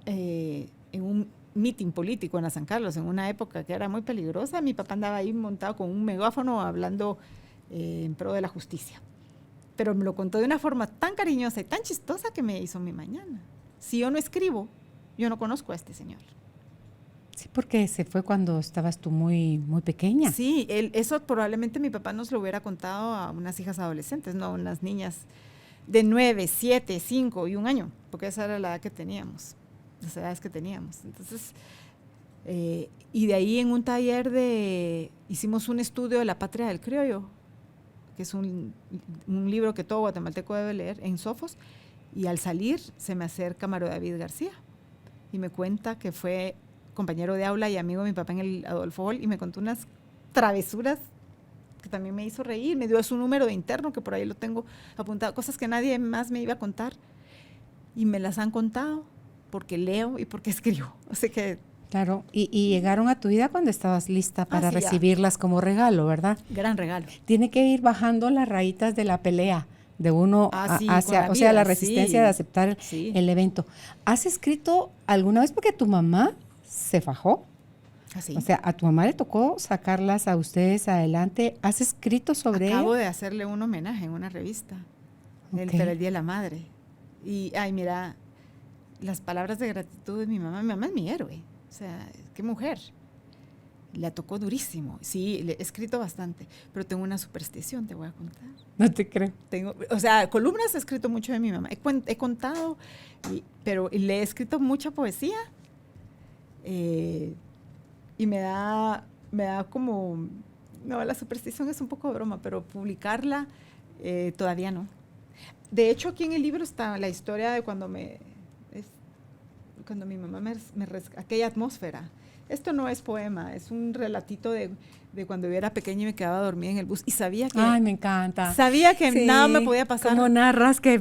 en un meeting político en la San Carlos, en una época que era muy peligrosa, mi papá andaba ahí montado con un megáfono hablando en pro de la justicia. Pero me lo contó de una forma tan cariñosa y tan chistosa que me hizo mi mañana. Si yo no escribo, yo no conozco a este señor. Sí, porque se fue cuando estabas tú muy, muy pequeña. Sí, eso probablemente mi papá nos lo hubiera contado a unas hijas adolescentes, no a unas niñas de 9, 7, 5 y 1 año, porque esa era la edad que teníamos, las edades que teníamos. Entonces, y de ahí en un taller hicimos un estudio de la patria del criollo, que es un libro que todo guatemalteco debe leer, en Sofos, y al salir se me acerca Mario David García y me cuenta que fue compañero de aula y amigo de mi papá en el Adolfo Hall, y me contó unas travesuras que también me hizo reír, me dio su número de interno, que por ahí lo tengo apuntado, cosas que nadie más me iba a contar, y me las han contado porque leo y porque escribo. O sea que... Claro, y llegaron a tu vida cuando estabas lista para sí, recibirlas ya. Como regalo, ¿verdad? Gran regalo. Tiene que ir bajando las rayitas de la pelea de uno sí, hacia, o sea, la resistencia de aceptar el evento. ¿Has escrito alguna vez, porque tu mamá se fajó? Así. O sea, a tu mamá le tocó sacarlas a ustedes adelante. ¿Has escrito sobre ella? Acabo de hacerle un homenaje en una revista, para el Día de la Madre. Y, ay, mira, las palabras de gratitud de mi mamá es mi héroe. O sea, qué mujer. La tocó durísimo. Sí, le he escrito bastante, pero tengo una superstición, te voy a contar. No te creo. O sea, columnas he escrito mucho de mi mamá. He contado, pero le he escrito mucha poesía. Y me da como, no, la superstición es un poco de broma, pero publicarla todavía no. De hecho, aquí en el libro está la historia de cuando mi mamá aquella atmósfera. Esto no es poema, es un relatito de cuando yo era pequeña y me quedaba dormida en el bus y sabía que... Ay, me encanta. Sabía que nada me podía pasar. Como narras que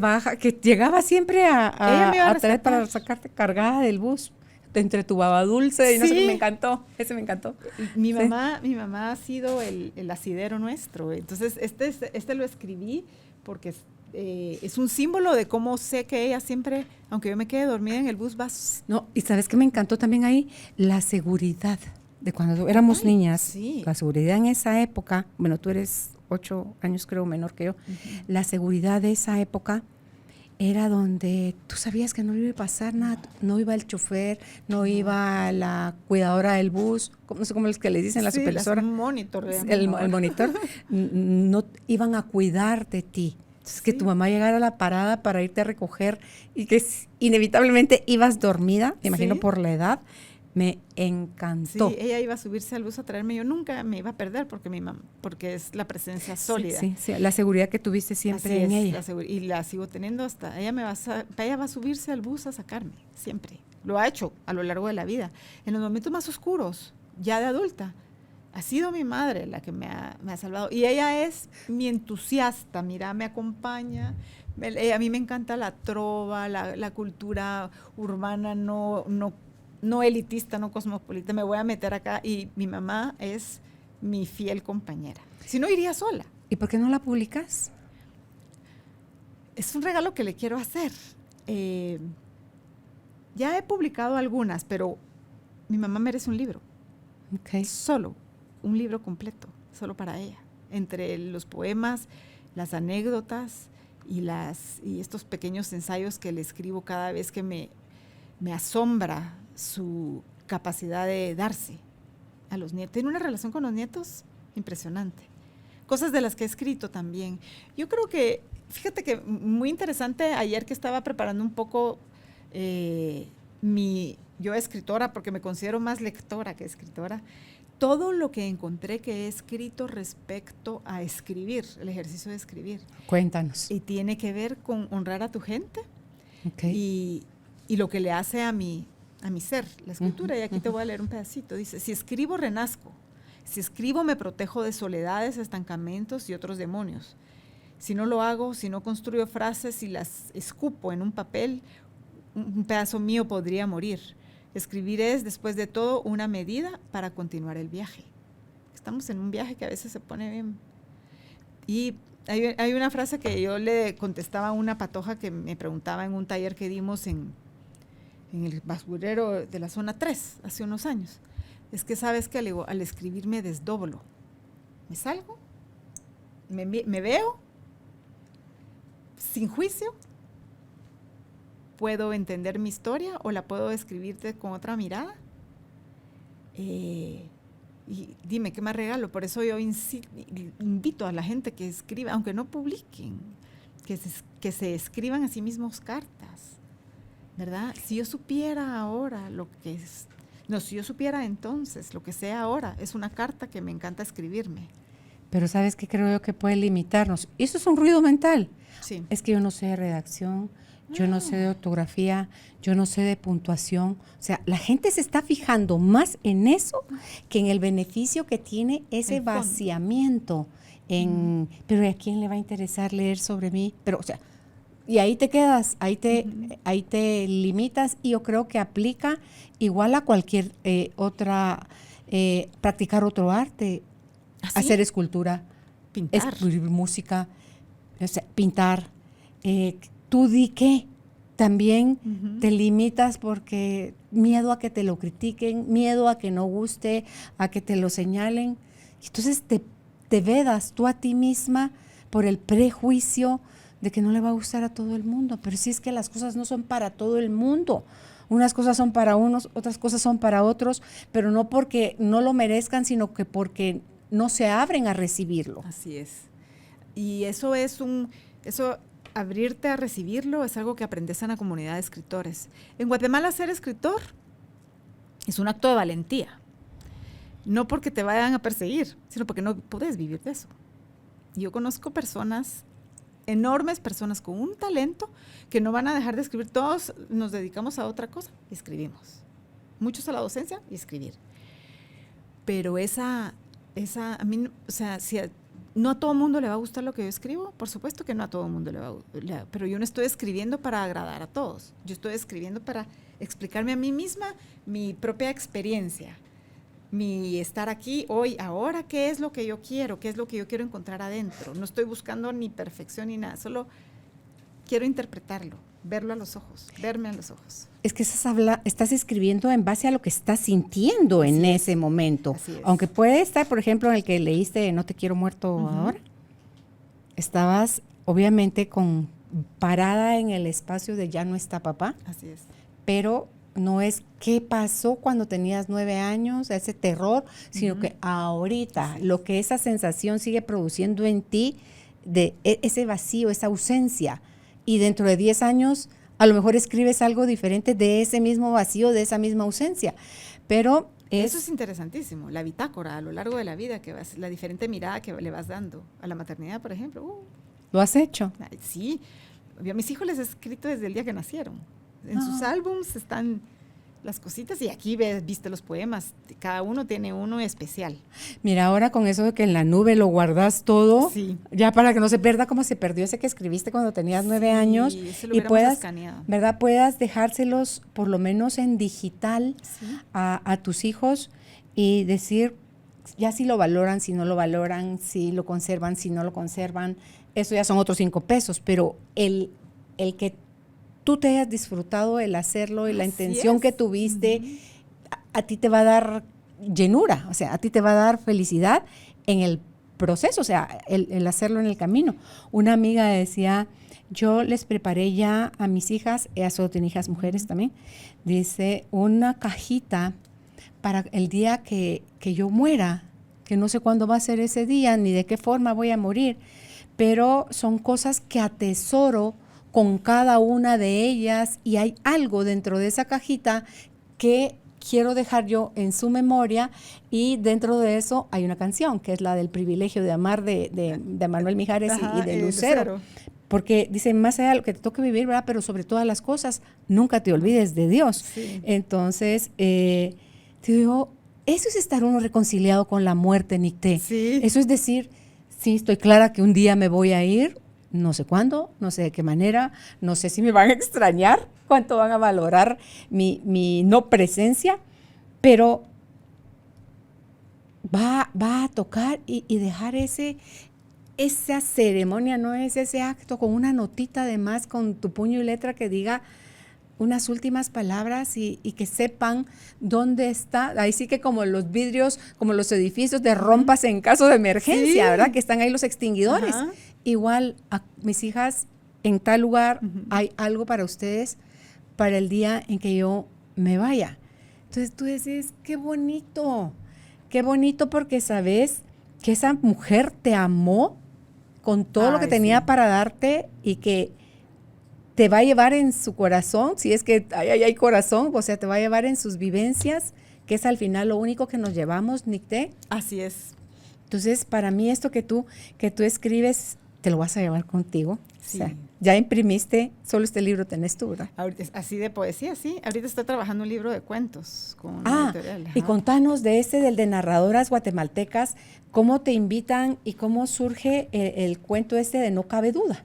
llegaba siempre Ella me iba a traer para sacarte cargada del bus, entre tu baba dulce y no sé qué, me encantó, ese me encantó. Mi mamá ha sido el asidero nuestro, entonces este lo escribí porque es un símbolo de cómo sé que ella siempre, aunque yo me quede dormida en el bus, va... No, y ¿sabes qué me encantó también ahí? La seguridad de cuando éramos niñas. Sí. La seguridad en esa época, bueno, tú eres 8 años creo menor que yo, la seguridad de esa época era donde tú sabías que no iba a pasar nada, no iba el chofer, no iba la cuidadora del bus, no sé cómo es que les dicen, la supervisora. El monitor. El monitor, no iban a cuidar de ti. Entonces, que tu mamá llegara a la parada para irte a recoger y que inevitablemente ibas dormida, me imagino por la edad, me encantó. Sí, ella iba a subirse al bus a traerme, yo nunca me iba a perder porque es la presencia sólida. Sí, la seguridad que tuviste siempre en ella. Y la sigo teniendo hasta, ella va a subirse al bus a sacarme, siempre. Lo ha hecho a lo largo de la vida. En los momentos más oscuros, ya de adulta, ha sido mi madre la que me ha salvado. Y ella es mi entusiasta, mira, me acompaña. A mí me encanta la trova, la cultura urbana, no elitista, no cosmopolita. Me voy a meter acá y mi mamá es mi fiel compañera. Si no, iría sola. ¿Y por qué no la publicas? Es un regalo que le quiero hacer. Ya he publicado algunas, pero mi mamá merece un libro. Okay. Solo un libro completo, solo para ella. Entre los poemas, las anécdotas y estos pequeños ensayos que le escribo cada vez que me asombra su capacidad de darse a los nietos. Tiene una relación con los nietos impresionante. Cosas de las que he escrito también. Yo creo que, fíjate que muy interesante, ayer que estaba preparando un poco yo escritora, porque me considero más lectora que escritora, todo lo que encontré que he escrito respecto a escribir, el ejercicio de escribir. Cuéntanos. Y tiene que ver con honrar a tu gente y lo que le hace a mi ser, la escritura. Y aquí te voy a leer un pedacito. Dice, si escribo, renazco. Si escribo, me protejo de soledades, estancamientos y otros demonios. Si no lo hago, si no construyo frases y las escupo en un papel, un pedazo mío podría morir. Escribir es, después de todo, una medida para continuar el viaje. Estamos en un viaje que a veces se pone bien. Y hay una frase que yo le contestaba a una patoja que me preguntaba en un taller que dimos en el basurero de la zona 3 hace unos años. Es que sabes que al escribir me desdoblo. Me salgo, me veo, sin juicio, puedo entender mi historia o la puedo escribirte con otra mirada. Y dime, ¿qué más regalo? Por eso yo invito a la gente que escriba, aunque no publiquen, que se escriban a sí mismos cartas, ¿verdad? Si yo supiera ahora lo que es, no, si yo supiera entonces lo que sé ahora, es una carta que me encanta escribirme. Pero ¿sabes qué creo yo que puede limitarnos? Eso es un ruido mental. Sí. Es que yo no sé de redacción, yo no sé de ortografía, yo no sé de puntuación. O sea, la gente se está fijando más en eso que en el beneficio que tiene ese vaciamiento. Pero ¿a quién le va a interesar leer sobre mí? Pero, o sea, y ahí te quedas, ahí te limitas, y yo creo que aplica igual a cualquier otra, practicar otro arte, ¿Ah, sí? hacer escultura, Pintar. escribir música, o sea, pintar. Tú di que también te limitas porque miedo a que te lo critiquen, miedo a que no guste, a que te lo señalen. Entonces te vedas tú a ti misma por el prejuicio de que no le va a gustar a todo el mundo. Pero si es que las cosas no son para todo el mundo. Unas cosas son para unos, otras cosas son para otros, pero no porque no lo merezcan, sino que porque no se abren a recibirlo. Así es. Y eso abrirte a recibirlo es algo que aprendes en la comunidad de escritores. En Guatemala ser escritor es un acto de valentía. No porque te vayan a perseguir, sino porque no puedes vivir de eso. Yo conozco personas, enormes personas con un talento que no van a dejar de escribir. Todos nos dedicamos a otra cosa y escribimos. Muchos a la docencia y escribir. Pero a mí, o sea, no a todo mundo le va a gustar lo que yo escribo, por supuesto que no a todo mundo le va a gustar, pero yo no estoy escribiendo para agradar a todos, yo estoy escribiendo para explicarme a mí misma mi propia experiencia, mi estar aquí, hoy, ahora, qué es lo que yo quiero, qué es lo que yo quiero encontrar adentro. No estoy buscando ni perfección ni nada, solo quiero interpretarlo, verlo a los ojos, verme a los ojos. Es que estás escribiendo en base a lo que estás sintiendo en ese momento. Aunque puede estar, por ejemplo, en el que leíste No te quiero muerto ahora, estabas obviamente parada en el espacio de ya no está papá. Así es. Pero no es qué pasó cuando tenías 9 años, ese terror, sino que ahorita lo que esa sensación sigue produciendo en ti, de ese vacío, esa ausencia. Y dentro de 10 años, a lo mejor escribes algo diferente de ese mismo vacío, de esa misma ausencia. Pero eso es interesantísimo, la bitácora a lo largo de la vida, la diferente mirada que le vas dando a la maternidad, por ejemplo. ¿Lo has hecho? Sí, yo a mis hijos les he escrito desde el día que nacieron. En sus álbums están las cositas y aquí viste los poemas. Cada uno tiene uno especial. Mira, ahora con eso de que en la nube lo guardas todo, ya para que no se pierda como se perdió ese que escribiste cuando tenías 9 años y puedas, ¿verdad? Puedas dejárselos por lo menos en digital a tus hijos y decir ya si lo valoran, si no lo valoran, si lo conservan, si no lo conservan. Eso ya son otros 5 pesos, pero el que tú te hayas disfrutado el hacerlo y la intención que tuviste, a ti te va a dar llenura, o sea, a ti te va a dar felicidad en el proceso, o sea, el hacerlo en el camino. Una amiga decía, yo les preparé ya a mis hijas, ella solo tiene hijas mujeres también, dice, una cajita para el día que yo muera, que no sé cuándo va a ser ese día, ni de qué forma voy a morir, pero son cosas que atesoro con cada una de ellas y hay algo dentro de esa cajita que quiero dejar yo en su memoria y dentro de eso hay una canción que es la del privilegio de amar de Manuel Mijares y de Lucero. Porque dice, más allá de lo que te toque vivir, ¿verdad? Pero sobre todas las cosas, nunca te olvides de Dios. Sí. Entonces, te digo, eso es estar uno reconciliado con la muerte, Nicté. Sí. Eso es decir, sí, estoy clara que un día me voy a ir, no sé cuándo, no sé de qué manera, no sé si me van a extrañar, cuánto van a valorar mi no presencia, pero va a tocar y dejar esa ceremonia, no es ese acto con una notita de más con tu puño y letra que diga unas últimas palabras y que sepan dónde está. Ahí sí que como los vidrios, como los edificios de rompas en caso de emergencia, ¿verdad? Que están ahí los extinguidores. Igual a mis hijas, en tal lugar hay algo para ustedes para el día en que yo me vaya. Entonces tú decís, qué bonito porque sabes que esa mujer te amó con todo lo que tenía para darte y que te va a llevar en su corazón, si es que hay corazón, o sea, te va a llevar en sus vivencias, que es al final lo único que nos llevamos, Nicté. Así es. Entonces, para mí esto que tú escribes, te lo vas a llevar contigo. Sí. O sea, ya imprimiste, solo este libro tenés tú, ¿verdad? Ahorita, así de poesía, sí. Ahorita estoy trabajando un libro de cuentos con una editorial. Y contanos del de narradoras guatemaltecas, cómo te invitan y cómo surge el cuento de No Cabe Duda.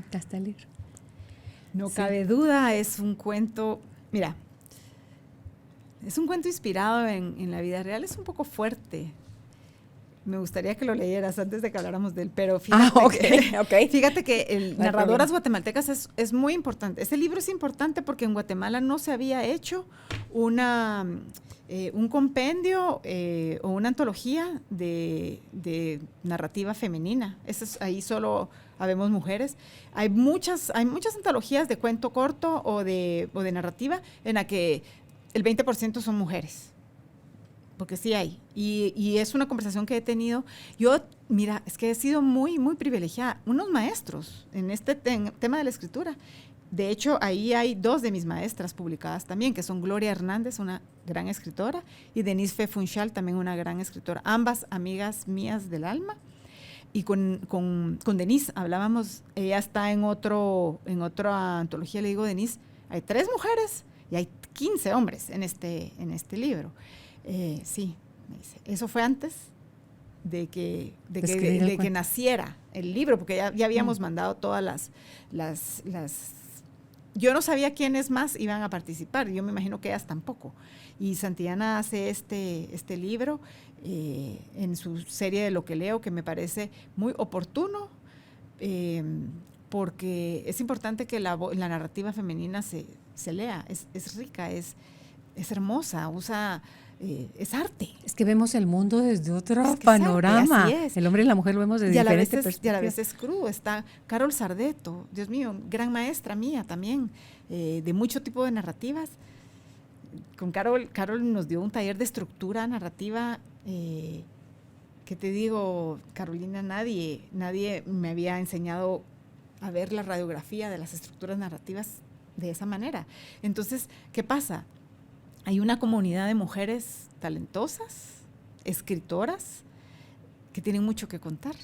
Acá está el libro. No cabe duda, es un cuento, mira, es un cuento inspirado en la vida real, es un poco fuerte. Me gustaría que lo leyeras antes de que habláramos de él, pero fíjate que el Narradoras Guatemaltecas es muy importante. Este libro es importante porque en Guatemala no se había hecho un compendio o una antología de narrativa femenina. Ahí solo habemos mujeres. Hay muchas antologías de cuento corto o de narrativa en la que el 20% son mujeres. Porque sí hay. Y es una conversación que he tenido. Yo, mira, es que he sido muy, muy privilegiada. Unos maestros en este tema de la escritura. De hecho, ahí hay 2 de mis maestras publicadas también, que son Gloria Hernández, una gran escritora, y Denise Fe Funchal, también una gran escritora. Ambas amigas mías del alma. Y con Denise hablábamos, ella está en otra antología, le digo, Denise, hay 3 mujeres y hay 15 hombres en este libro. Sí, me dice, eso fue antes de que naciera el libro, porque ya habíamos mandado todas las yo no sabía quiénes más iban a participar, yo me imagino que ellas tampoco. Y Santillana hace este libro en su serie de Lo que leo, que me parece muy oportuno, porque es importante que la narrativa femenina se lea, es rica, es hermosa, es arte. Es que vemos el mundo desde otro panorama. Así es. El hombre y la mujer lo vemos desde diferentes perspectivas. Y a la vez es crudo. Está Carol Sardeto, Dios mío, gran maestra mía también, de mucho tipo de narrativas. Con Carol nos dio un taller de estructura narrativa. ¿Qué te digo, Carolina? Nadie me había enseñado a ver la radiografía de las estructuras narrativas de esa manera. Entonces, ¿qué pasa? Hay una comunidad de mujeres talentosas, escritoras, que tienen mucho que contar,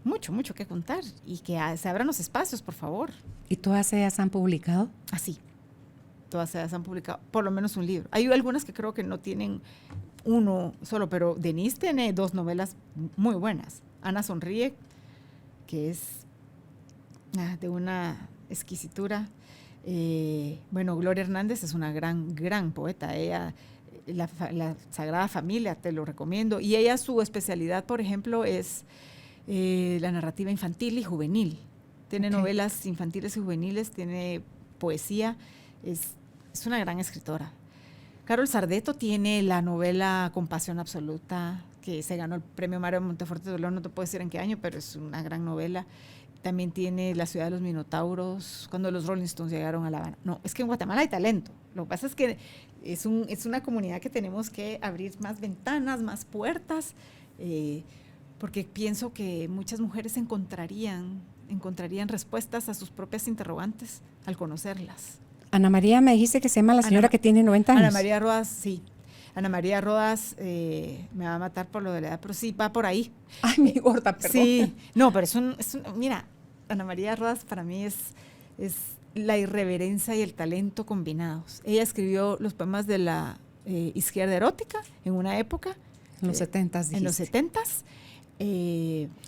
mucho que contar, y que se abran los espacios, por favor. ¿Y todas ellas han publicado? Así, todas ellas han publicado por lo menos un libro. Hay algunas que creo que no tienen uno solo, pero Denise tiene 2 novelas muy buenas. Ana Sonríe, que es de una exquisitura. Bueno, Gloria Hernández es una gran poeta. Ella, la Sagrada Familia, te lo recomiendo. Y ella, su especialidad, por ejemplo, es la narrativa infantil y juvenil. Tiene novelas infantiles y juveniles, tiene poesía. Es una gran escritora. Carol Sardeto tiene la novela Compasión Absoluta, que se ganó el premio Mario Monteforte de León, no te puedo decir en qué año, pero es una gran novela. También tiene La ciudad de los minotauros, cuando los Rolling Stones llegaron a La Habana. No, es que en Guatemala hay talento. Lo que pasa es que es una comunidad que tenemos que abrir más ventanas, más puertas, porque pienso que muchas mujeres encontrarían respuestas a sus propias interrogantes al conocerlas. Ana María, me dijiste que se llama la señora que tiene 90 años. Ana María Rodas, sí. Ana María Rodas me va a matar por lo de la edad, pero sí, va por ahí. Ay, mi gorda, perdón. Sí, no, pero mira, Ana María Rodas para mí es la irreverencia y el talento combinados. Ella escribió los poemas de la izquierda erótica en una época. En los 70s. En los 70s.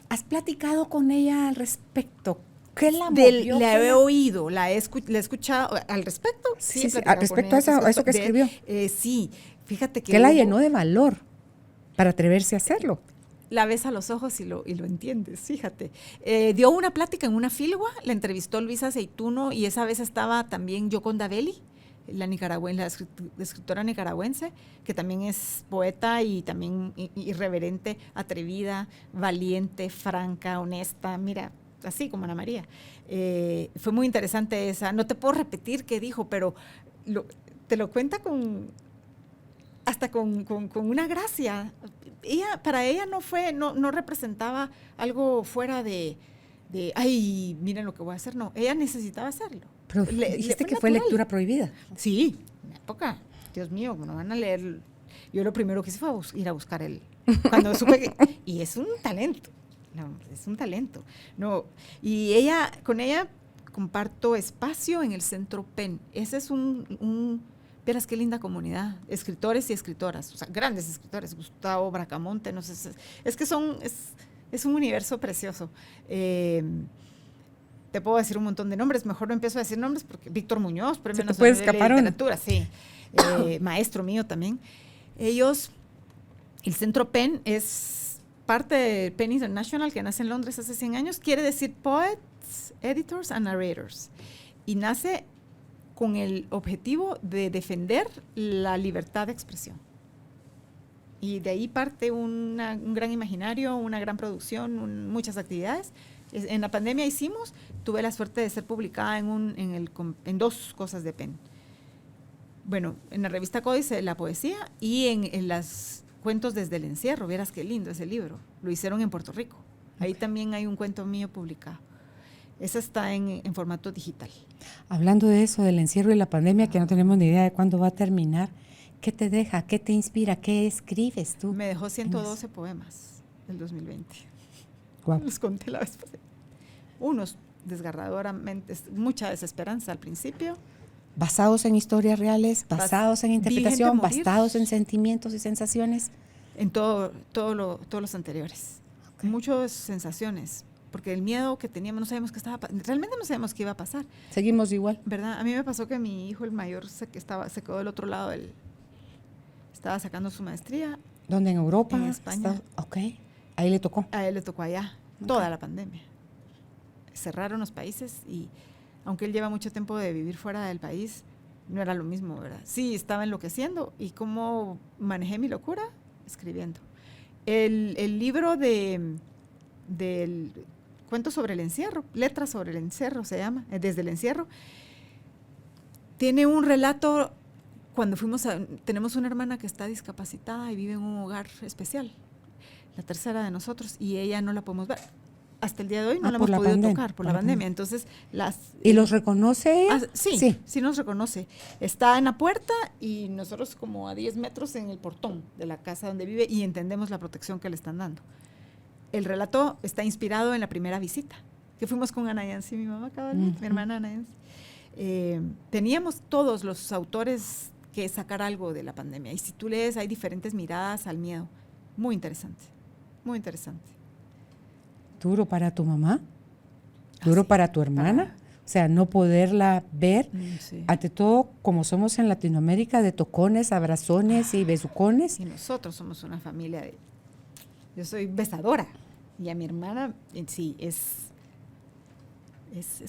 ¿Has platicado con ella al respecto? ¿Qué la movió? La he oído, la he escuchado al respecto. Sí, al respecto a eso que escribió. Sí, fíjate que... ¿Qué la llenó de valor para atreverse a hacerlo? La ves a los ojos y lo entiendes, fíjate. Dio una plática en una filgua, la entrevistó Luisa Aceituno y esa vez estaba también Yoconda Belli, la escritora nicaragüense, que también es poeta y también irreverente, atrevida, valiente, franca, honesta, mira, así como Ana María. Fue muy interesante esa, no te puedo repetir qué dijo, pero te lo cuenta hasta con una gracia. Para ella no representaba algo fuera de ay, miren lo que voy a hacer, no, ella necesitaba hacerlo. Pero dijiste que fue lectura prohibida. Sí, en la época, Dios mío, no van a leer. Yo lo primero que hice fue ir a buscar cuando supe y es un talento, no, es un talento. No, y con ella comparto espacio en el Centro PEN. Ese es verás qué linda comunidad, escritores y escritoras, o sea, grandes escritores, Gustavo Bracamonte, no sé, es que es un universo precioso. Te puedo decir un montón de nombres, mejor no empiezo a decir nombres porque Víctor Muñoz, Premio Nacional de Literatura, sí, maestro mío también. El Centro PEN es parte del PEN International que nace en Londres hace 100 años, quiere decir Poets, Editors and Narrators, y nace con el objetivo de defender la libertad de expresión. Y de ahí parte un gran imaginario, una gran producción, muchas actividades. En la pandemia tuve la suerte de ser publicada en 2 cosas de PEN. Bueno, en la revista Códice, la poesía, y en las cuentos desde el encierro. Vieras qué lindo ese libro. Lo hicieron en Puerto Rico. Ahí también hay un cuento mío publicado. Esa está en formato digital. Hablando de eso, del encierro y la pandemia, que no tenemos ni idea de cuándo va a terminar, ¿qué te deja? ¿Qué te inspira? ¿Qué escribes tú? Me dejó 112 poemas el 2020. Guau. Los conté la vez pasada. Unos desgarradoramente, mucha desesperanza al principio. ¿Basados en historias reales? ¿Basados en interpretación? ¿Basados en sentimientos y sensaciones? En todos los anteriores. Okay. Muchas sensaciones. Porque el miedo que teníamos, no sabíamos qué realmente no sabíamos qué iba a pasar. Seguimos igual. ¿Verdad? A mí me pasó que mi hijo, el mayor, se quedó del otro lado estaba sacando su maestría. ¿Dónde? ¿En Europa? En España. Ok. Ahí le tocó. A él le tocó allá, toda la pandemia. Cerraron los países y aunque él lleva mucho tiempo de vivir fuera del país, no era lo mismo, ¿verdad? Sí, estaba enloqueciendo. ¿Y cómo manejé mi locura? Escribiendo. El libro del cuento sobre el encierro, Letras sobre el encierro se llama, Desde el encierro, tiene un relato cuando tenemos una hermana que está discapacitada y vive en un hogar especial, la tercera de nosotros, y ella no la podemos ver. Hasta el día de hoy no la hemos podido tocar por la pandemia. Entonces, ¿y los reconoce ella? Sí nos reconoce. Está en la puerta y nosotros como a 10 metros en el portón de la casa donde vive y entendemos la protección que le están dando. El relato está inspirado en la primera visita, que fuimos con Ana Yancy, mi mamá, mi hermana Ana Yancy. Teníamos todos los autores que sacar algo de la pandemia. Y si tú lees, hay diferentes miradas al miedo. Muy interesante, muy interesante. ¿Duro para tu mamá? ¿Duro para tu hermana? O sea, no poderla ver. Sí. Ante todo, como somos en Latinoamérica, de tocones, abrazones y besucones. Y nosotros somos una familia yo soy besadora. Y a mi hermana, sí, es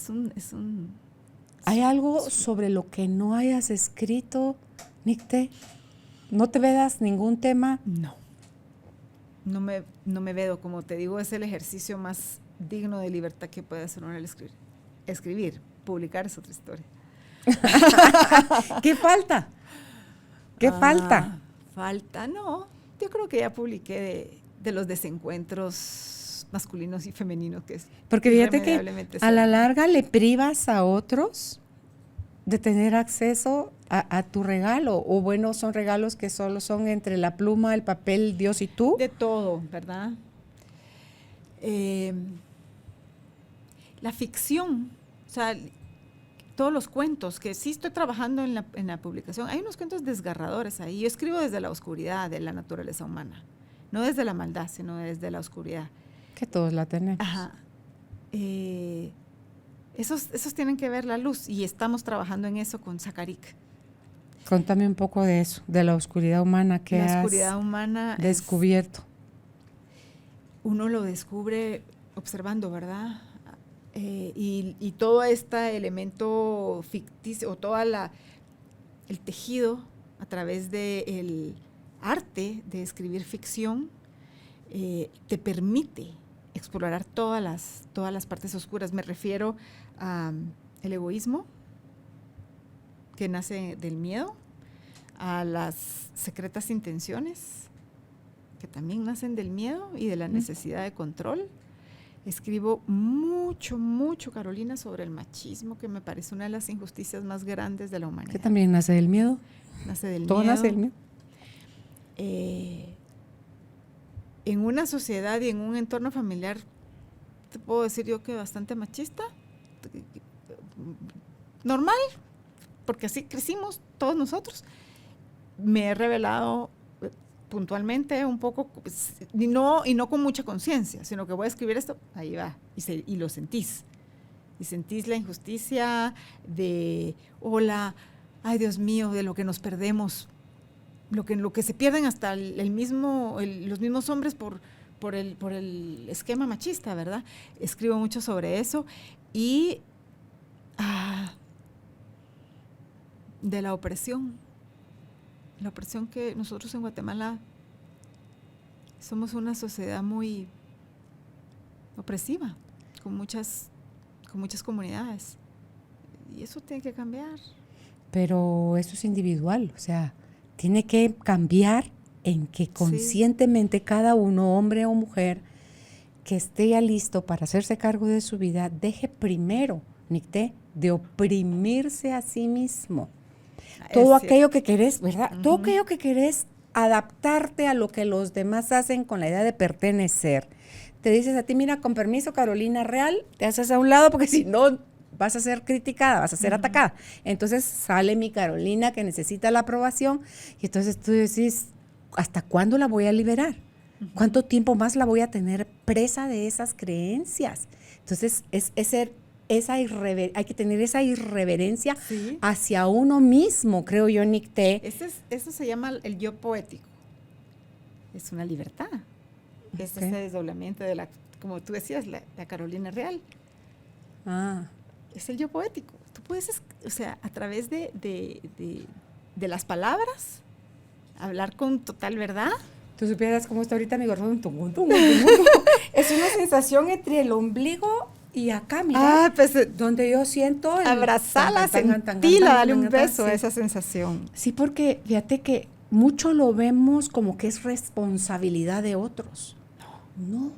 un... ¿Hay algo sobre lo que no hayas escrito, Nicté? ¿No te vedas ningún tema? No me vedo, como te digo, es el ejercicio más digno de libertad que puede hacer uno, el escribir. Publicar es otra historia. ¿Qué falta? ¿Qué falta? Falta, no. Yo creo que ya publiqué de los desencuentros masculinos y femeninos que es. Porque fíjate que a la larga le privas a otros de tener acceso a tu regalo, o bueno, son regalos que solo son entre la pluma, el papel, Dios y tú. De todo, ¿verdad? La ficción, o sea, todos los cuentos, que sí estoy trabajando en la publicación, hay unos cuentos desgarradores ahí. Yo escribo desde la oscuridad de la naturaleza humana. no desde la maldad, sino desde la oscuridad. Que todos la tenemos. Ajá. Esos tienen que ver la luz y estamos trabajando en eso con Sacarik. Contame un poco de eso, de la oscuridad humana que La has oscuridad humana descubierto. Uno lo descubre observando, ¿verdad? Y todo este elemento ficticio, o todo el tejido a través del arte de escribir ficción, te permite explorar todas las partes oscuras. Me refiero al egoísmo, que nace del miedo, a las secretas intenciones, que también nacen del miedo y de la necesidad de control. Escribo mucho, Carolina, sobre el machismo, que me parece una de las injusticias más grandes de la humanidad. ¿Que también nace del miedo? Nace del ¿Todo miedo. nace del miedo? En una sociedad y en un entorno familiar, te puedo decir yo que bastante machista, normal, porque así crecimos todos nosotros. Me he revelado puntualmente un poco, pues, y no con mucha conciencia, sino que voy a escribir esto, ahí va, y lo sentís. Y sentís la injusticia de, hola, ay Dios mío, de lo que nos perdemos, lo que se pierden hasta los mismos hombres por el esquema machista, ¿verdad? Escribo mucho sobre eso y de la opresión que nosotros en Guatemala somos una sociedad muy opresiva, con muchas comunidades, y eso tiene que cambiar. Pero eso es individual, o sea, tiene que cambiar en que conscientemente cada uno, hombre o mujer, que esté ya listo para hacerse cargo de su vida, deje primero, Nicté, de oprimirse a sí mismo. Todo aquello que querés, ¿verdad? Todo aquello que querés adaptarte a lo que los demás hacen con la idea de pertenecer. Te dices a ti, mira, con permiso, Carolina Real, te haces a un lado porque si no vas a ser criticada, vas a ser atacada. Entonces sale mi Carolina que necesita la aprobación y entonces tú decís, ¿hasta cuándo la voy a liberar? ¿Cuánto tiempo más la voy a tener presa de esas creencias? Entonces hay que tener esa irreverencia hacia uno mismo, creo yo, Nicté. Eso se llama el yo poético. Es una libertad. Es ese desdoblamiento de como tú decías, la Carolina Real. Es el yo poético. Tú puedes, o sea, a través de las palabras, hablar con total verdad. Tú supieras cómo está ahorita mi corazón. Es una sensación entre el ombligo y acá, mira, pues, donde yo siento abrazarla, sentirla, dale un beso a esa sensación. Sí, porque fíjate que mucho lo vemos como que es responsabilidad de otros. No.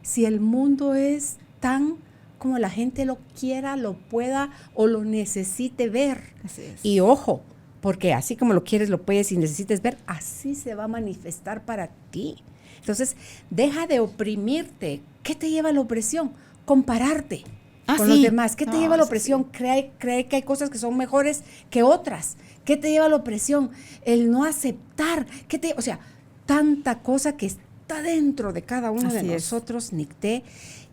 Si el mundo es tan como la gente lo quiera, lo pueda o lo necesite ver. Así es. Y ojo, porque así como lo quieres, lo puedes y necesites ver, así se va a manifestar para ti. Entonces, deja de oprimirte. ¿Qué te lleva a la opresión? Compararte con los demás. ¿Qué te lleva a la opresión? Cree que hay cosas que son mejores que otras. ¿Qué te lleva a la opresión? El no aceptar. O sea, tanta cosa que está dentro de cada uno de nosotros, Nicté,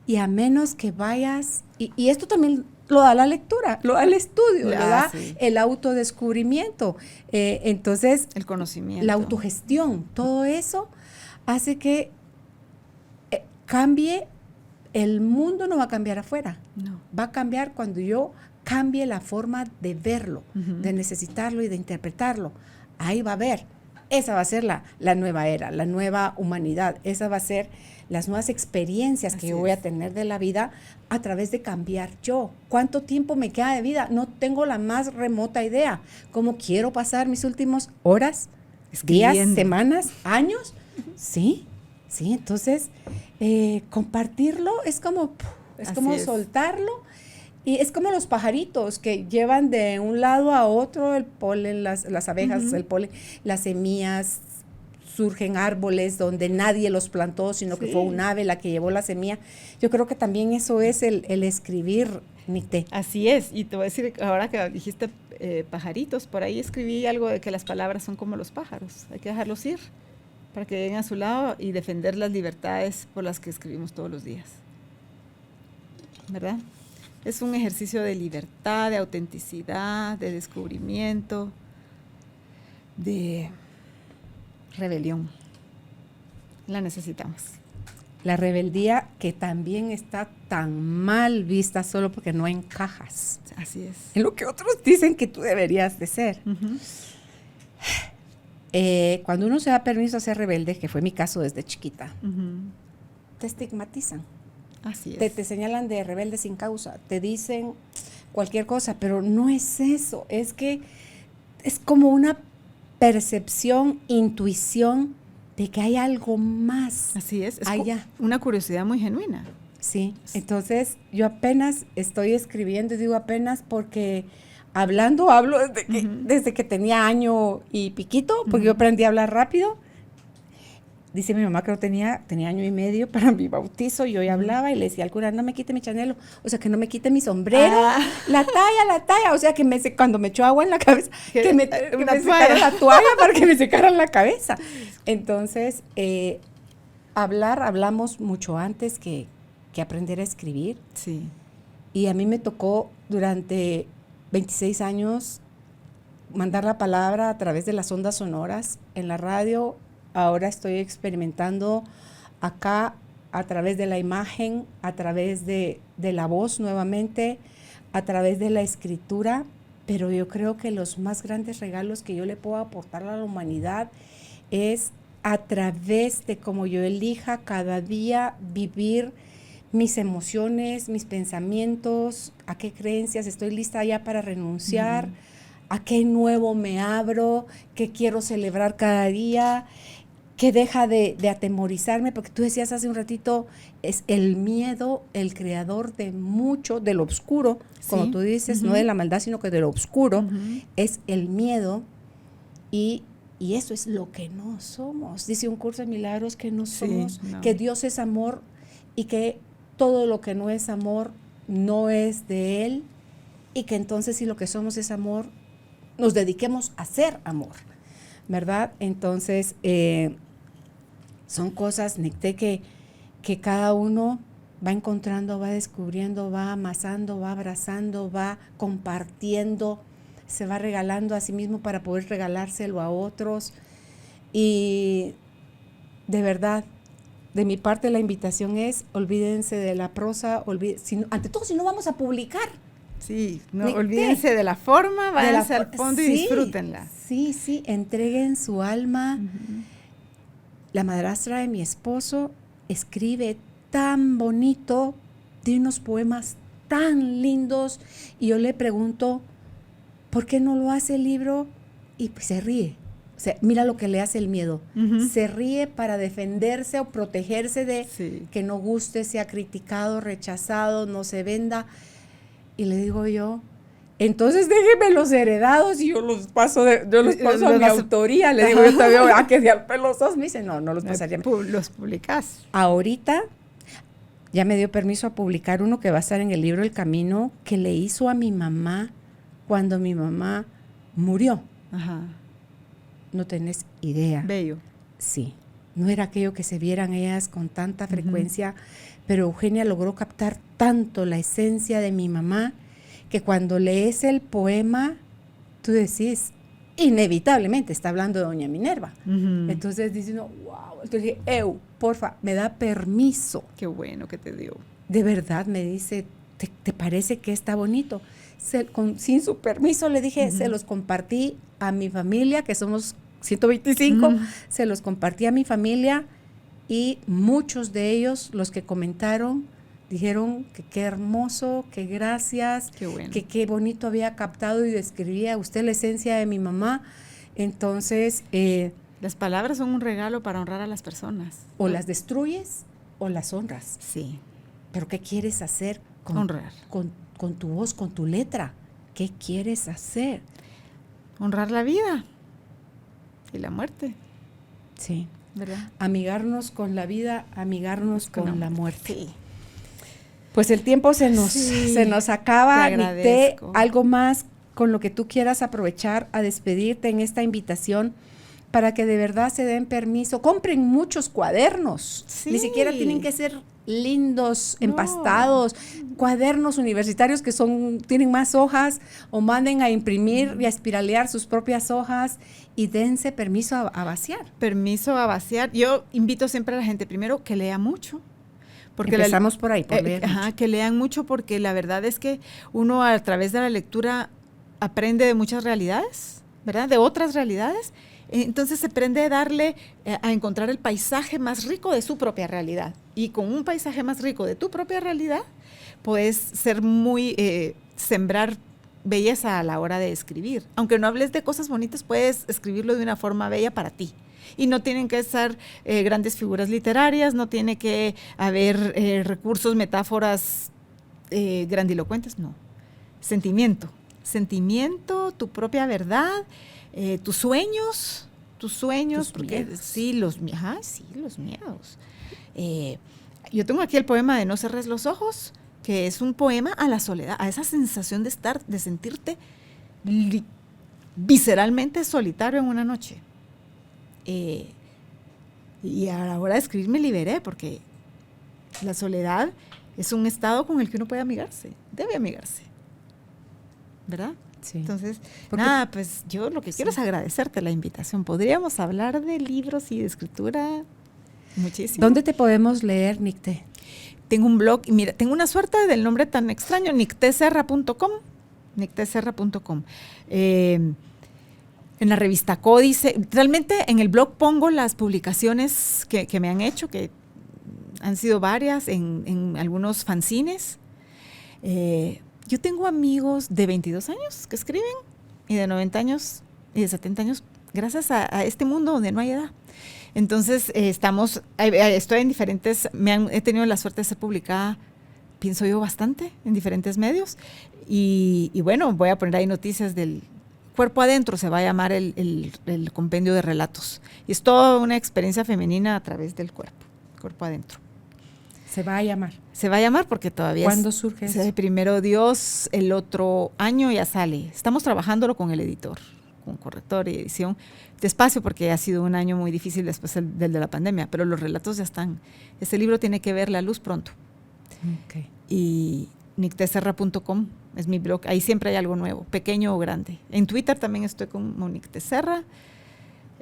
y a menos que vayas, y esto también lo da la lectura, lo da el estudio, lo da el autodescubrimiento. Entonces, el conocimiento, la autogestión, todo eso hace que cambie. El mundo no va a cambiar afuera, va a cambiar cuando yo cambie la forma de verlo, de necesitarlo y de interpretarlo. Ahí va a haber, esa va a ser la nueva era, la nueva humanidad, esa va a ser las nuevas experiencias que yo voy a tener de la vida a través de cambiar yo. ¿Cuánto tiempo me queda de vida? No tengo la más remota idea. ¿Cómo quiero pasar mis últimas horas, días, semanas, años? Sí, entonces compartirlo es como soltarlo, y es como los pajaritos que llevan de un lado a otro el polen, las abejas, el polen, las semillas, surgen árboles donde nadie los plantó, sino que fue un ave la que llevó la semilla. Yo creo que también eso es el escribir, Nicté. Así es, y te voy a decir, ahora que dijiste pajaritos, por ahí escribí algo de que las palabras son como los pájaros, hay que dejarlos ir. para que lleguen a su lado y defender las libertades por las que escribimos todos los días. ¿Verdad? Es un ejercicio de libertad, de autenticidad, de descubrimiento, de rebelión. La necesitamos. La rebeldía que también está tan mal vista solo porque no encajas. Así es. En lo que otros dicen que tú deberías de ser. Uh-huh. Cuando uno se da permiso a ser rebelde, que fue mi caso desde chiquita, Uh-huh. te estigmatizan. Así es. Te señalan de rebelde sin causa, te dicen cualquier cosa, pero no es eso, es que es como una percepción, intuición de que hay algo más. Así es allá. Una curiosidad muy genuina. Sí, entonces yo apenas estoy escribiendo, y digo apenas porque hablo desde que tenía año y piquito, porque yo aprendí a hablar rápido. Dice mi mamá que no tenía año y medio para mi bautizo, y yo ya hablaba y le decía al cura, no me quite mi chanelo, o sea, que no me quite mi sombrero, la talla, o sea, cuando me echó agua en la cabeza, que me secara la toalla para que me secara la cabeza. Entonces, hablamos mucho antes que aprender a escribir. Sí. Y a mí me tocó durante 26 años mandar la palabra a través de las ondas sonoras en la radio. Ahora estoy experimentando acá a través de la imagen, a través de la voz nuevamente, a través de la escritura, pero yo creo que los más grandes regalos que yo le puedo aportar a la humanidad es a través de cómo yo elija cada día vivir mis emociones, mis pensamientos, a qué creencias estoy lista ya para renunciar, a qué nuevo me abro, qué quiero celebrar cada día, que deja de atemorizarme, porque tú decías hace un ratito, es el miedo el creador de mucho, de lo oscuro, sí, como tú dices, no de la maldad, sino que de lo oscuro, es el miedo, y eso es lo que no somos. Dice un curso de milagros que no somos, que Dios es amor, y que todo lo que no es amor no es de Él, y que entonces si lo que somos es amor, nos dediquemos a ser amor, ¿verdad? Entonces, son cosas, Nicté, que cada uno va encontrando, va descubriendo, va amasando, va abrazando, va compartiendo, se va regalando a sí mismo para poder regalárselo a otros. Y de verdad, de mi parte la invitación es, olvídense de la prosa, ante todo si no vamos a publicar. Sí, no olvídense de la forma, váyanse al fondo y disfrútenla. Sí, entreguen su alma. La madrastra de mi esposo escribe tan bonito, tiene unos poemas tan lindos, y yo le pregunto, ¿por qué no lo hace el libro? Y pues se ríe. O sea, mira lo que le hace el miedo. Se ríe para defenderse o protegerse de que no guste, sea criticado, rechazado, no se venda. Y le digo yo, entonces déjeme los heredados y yo los paso a mi autoría. Le digo yo todavía, que de al pelosos. Me dice, no los pasaría. Los publicás. Ahorita ya me dio permiso a publicar uno que va a estar en el libro El Camino, que le hizo a mi mamá cuando mi mamá murió. Ajá. No tenés idea. Bello. Sí, no era aquello que se vieran ellas con tanta frecuencia, pero Eugenia logró captar tanto la esencia de mi mamá, que cuando lees el poema, tú decís, inevitablemente está hablando de doña Minerva. Entonces dice uno, wow. Entonces dije, porfa, me da permiso. Qué bueno que te dio. De verdad, me dice, ¿te parece que está bonito? Sin su permiso le dije, se los compartí a mi familia, que somos 125, se los compartí a mi familia, y muchos de ellos, los que comentaron, dijeron que qué hermoso, que gracias, qué bueno, que qué bonito había captado y describía usted la esencia de mi mamá. Entonces, las palabras son un regalo para honrar a las personas. O las destruyes o las honras. Sí. Pero ¿qué quieres hacer honrar con tu voz, con tu letra? ¿Qué quieres hacer? Honrar la vida y la muerte. Sí. ¿Verdad? Amigarnos con la vida, amigarnos con la muerte. Sí. Pues el tiempo se nos acaba. Nicté, algo más con lo que tú quieras aprovechar a despedirte en esta invitación para que de verdad se den permiso. Compren muchos cuadernos. Sí. Ni siquiera tienen que ser lindos, No. empastados, cuadernos universitarios que tienen más hojas, o manden a imprimir y a espiralear sus propias hojas y dense permiso a vaciar. Permiso a vaciar. Yo invito siempre a la gente primero que lea mucho. Porque empezamos por ahí, por leer mucho. Que lean mucho, porque la verdad es que uno a través de la lectura aprende de muchas realidades, ¿verdad? De otras realidades. Entonces se aprende a darle, a encontrar el paisaje más rico de su propia realidad. Y con un paisaje más rico de tu propia realidad, puedes ser sembrar belleza a la hora de escribir. Aunque no hables de cosas bonitas, puedes escribirlo de una forma bella para ti. Y no tienen que ser grandes figuras literarias, no tiene que haber recursos, metáforas grandilocuentes, no. Sentimiento, tu propia verdad, tus sueños, porque miedos. sí, los miedos. Yo tengo aquí el poema de No cerres los ojos, que es un poema a la soledad, a esa sensación de sentirte visceralmente solitario en una noche. Y a la hora de escribir me liberé, porque la soledad es un estado con el que uno puede amigarse, debe amigarse, ¿verdad? Sí. Entonces, pues yo lo que quiero es agradecerte la invitación. Podríamos hablar de libros y de escritura muchísimo. ¿Dónde te podemos leer, Nicté? Tengo un blog, y mira, tengo una suerte del nombre tan extraño, nicteserra.com. En la revista Códice, realmente en el blog pongo las publicaciones que me han hecho, que han sido varias, en algunos fanzines. Yo tengo amigos de 22 años que escriben, y de 90 años, y de 70 años, gracias a este mundo donde no hay edad. Entonces, estoy en diferentes, he tenido la suerte de ser publicada, pienso yo, bastante, en diferentes medios. Y bueno, voy a poner ahí noticias del Cuerpo Adentro, se va a llamar el compendio de relatos. Y es toda una experiencia femenina a través del cuerpo adentro. Se va a llamar. Se va a llamar porque todavía ¿Cuándo surge eso? Primero Dios, el otro año ya sale. Estamos trabajándolo con el editor, con corrector y edición, despacio, porque ha sido un año muy difícil después del de la pandemia, pero los relatos ya están. Este libro tiene que ver la luz pronto. Okay. Y nicteserra.com es mi blog, ahí siempre hay algo nuevo, pequeño o grande. En Twitter también estoy como Nicteserra.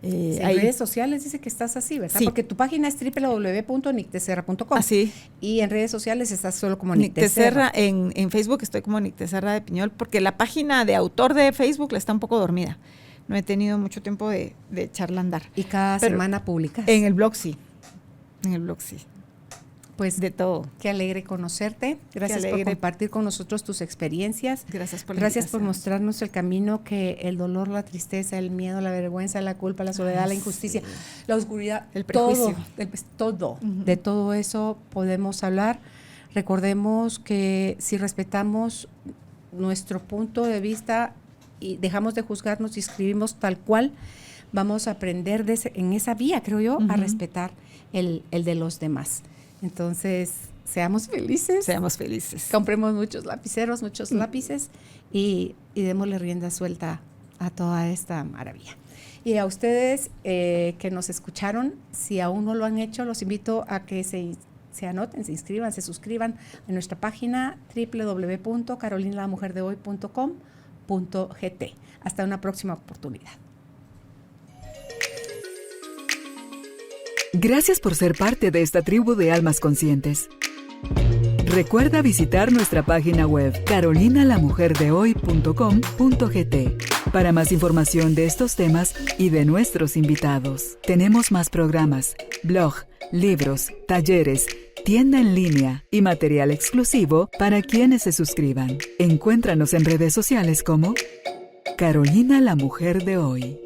En redes sociales dice que estás así, ¿verdad? Sí. Porque tu página es www.nicteserra.com. Así. Y en redes sociales estás solo como Nicteserra. Nicteserra. En Facebook estoy como Nicteserra de Piñol, porque la página de autor de Facebook está un poco dormida. No he tenido mucho tiempo de echarla a andar. Y cada semana publicas. En el blog sí. Pues de todo. Qué alegre conocerte. Gracias por compartir con nosotros tus experiencias. Gracias por la Gracias por invitación. mostrarnos el camino que el dolor, la tristeza, el miedo, la vergüenza, la culpa, la soledad, la injusticia, sí. la oscuridad, El prejuicio. todo. Uh-huh. De todo eso podemos hablar. Recordemos que si respetamos nuestro punto de vista y dejamos de juzgarnos y escribimos tal cual, vamos a aprender en esa vía, creo yo, a respetar el de los demás. Entonces, seamos felices. Seamos felices. Compremos muchos lapiceros, muchos lápices y démosle rienda suelta a toda esta maravilla. Y a ustedes que nos escucharon, si aún no lo han hecho, los invito a que se anoten, se inscriban, se suscriban a nuestra página www.carolinalamujerdehoy.com.gt. Hasta una próxima oportunidad. Gracias por ser parte de esta tribu de almas conscientes. Recuerda visitar nuestra página web carolinalamujerdehoy.com.gt para más información de estos temas y de nuestros invitados. Tenemos más programas, blog, libros, talleres, tienda en línea y material exclusivo para quienes se suscriban. Encuéntranos en redes sociales como Carolina la Mujer de Hoy.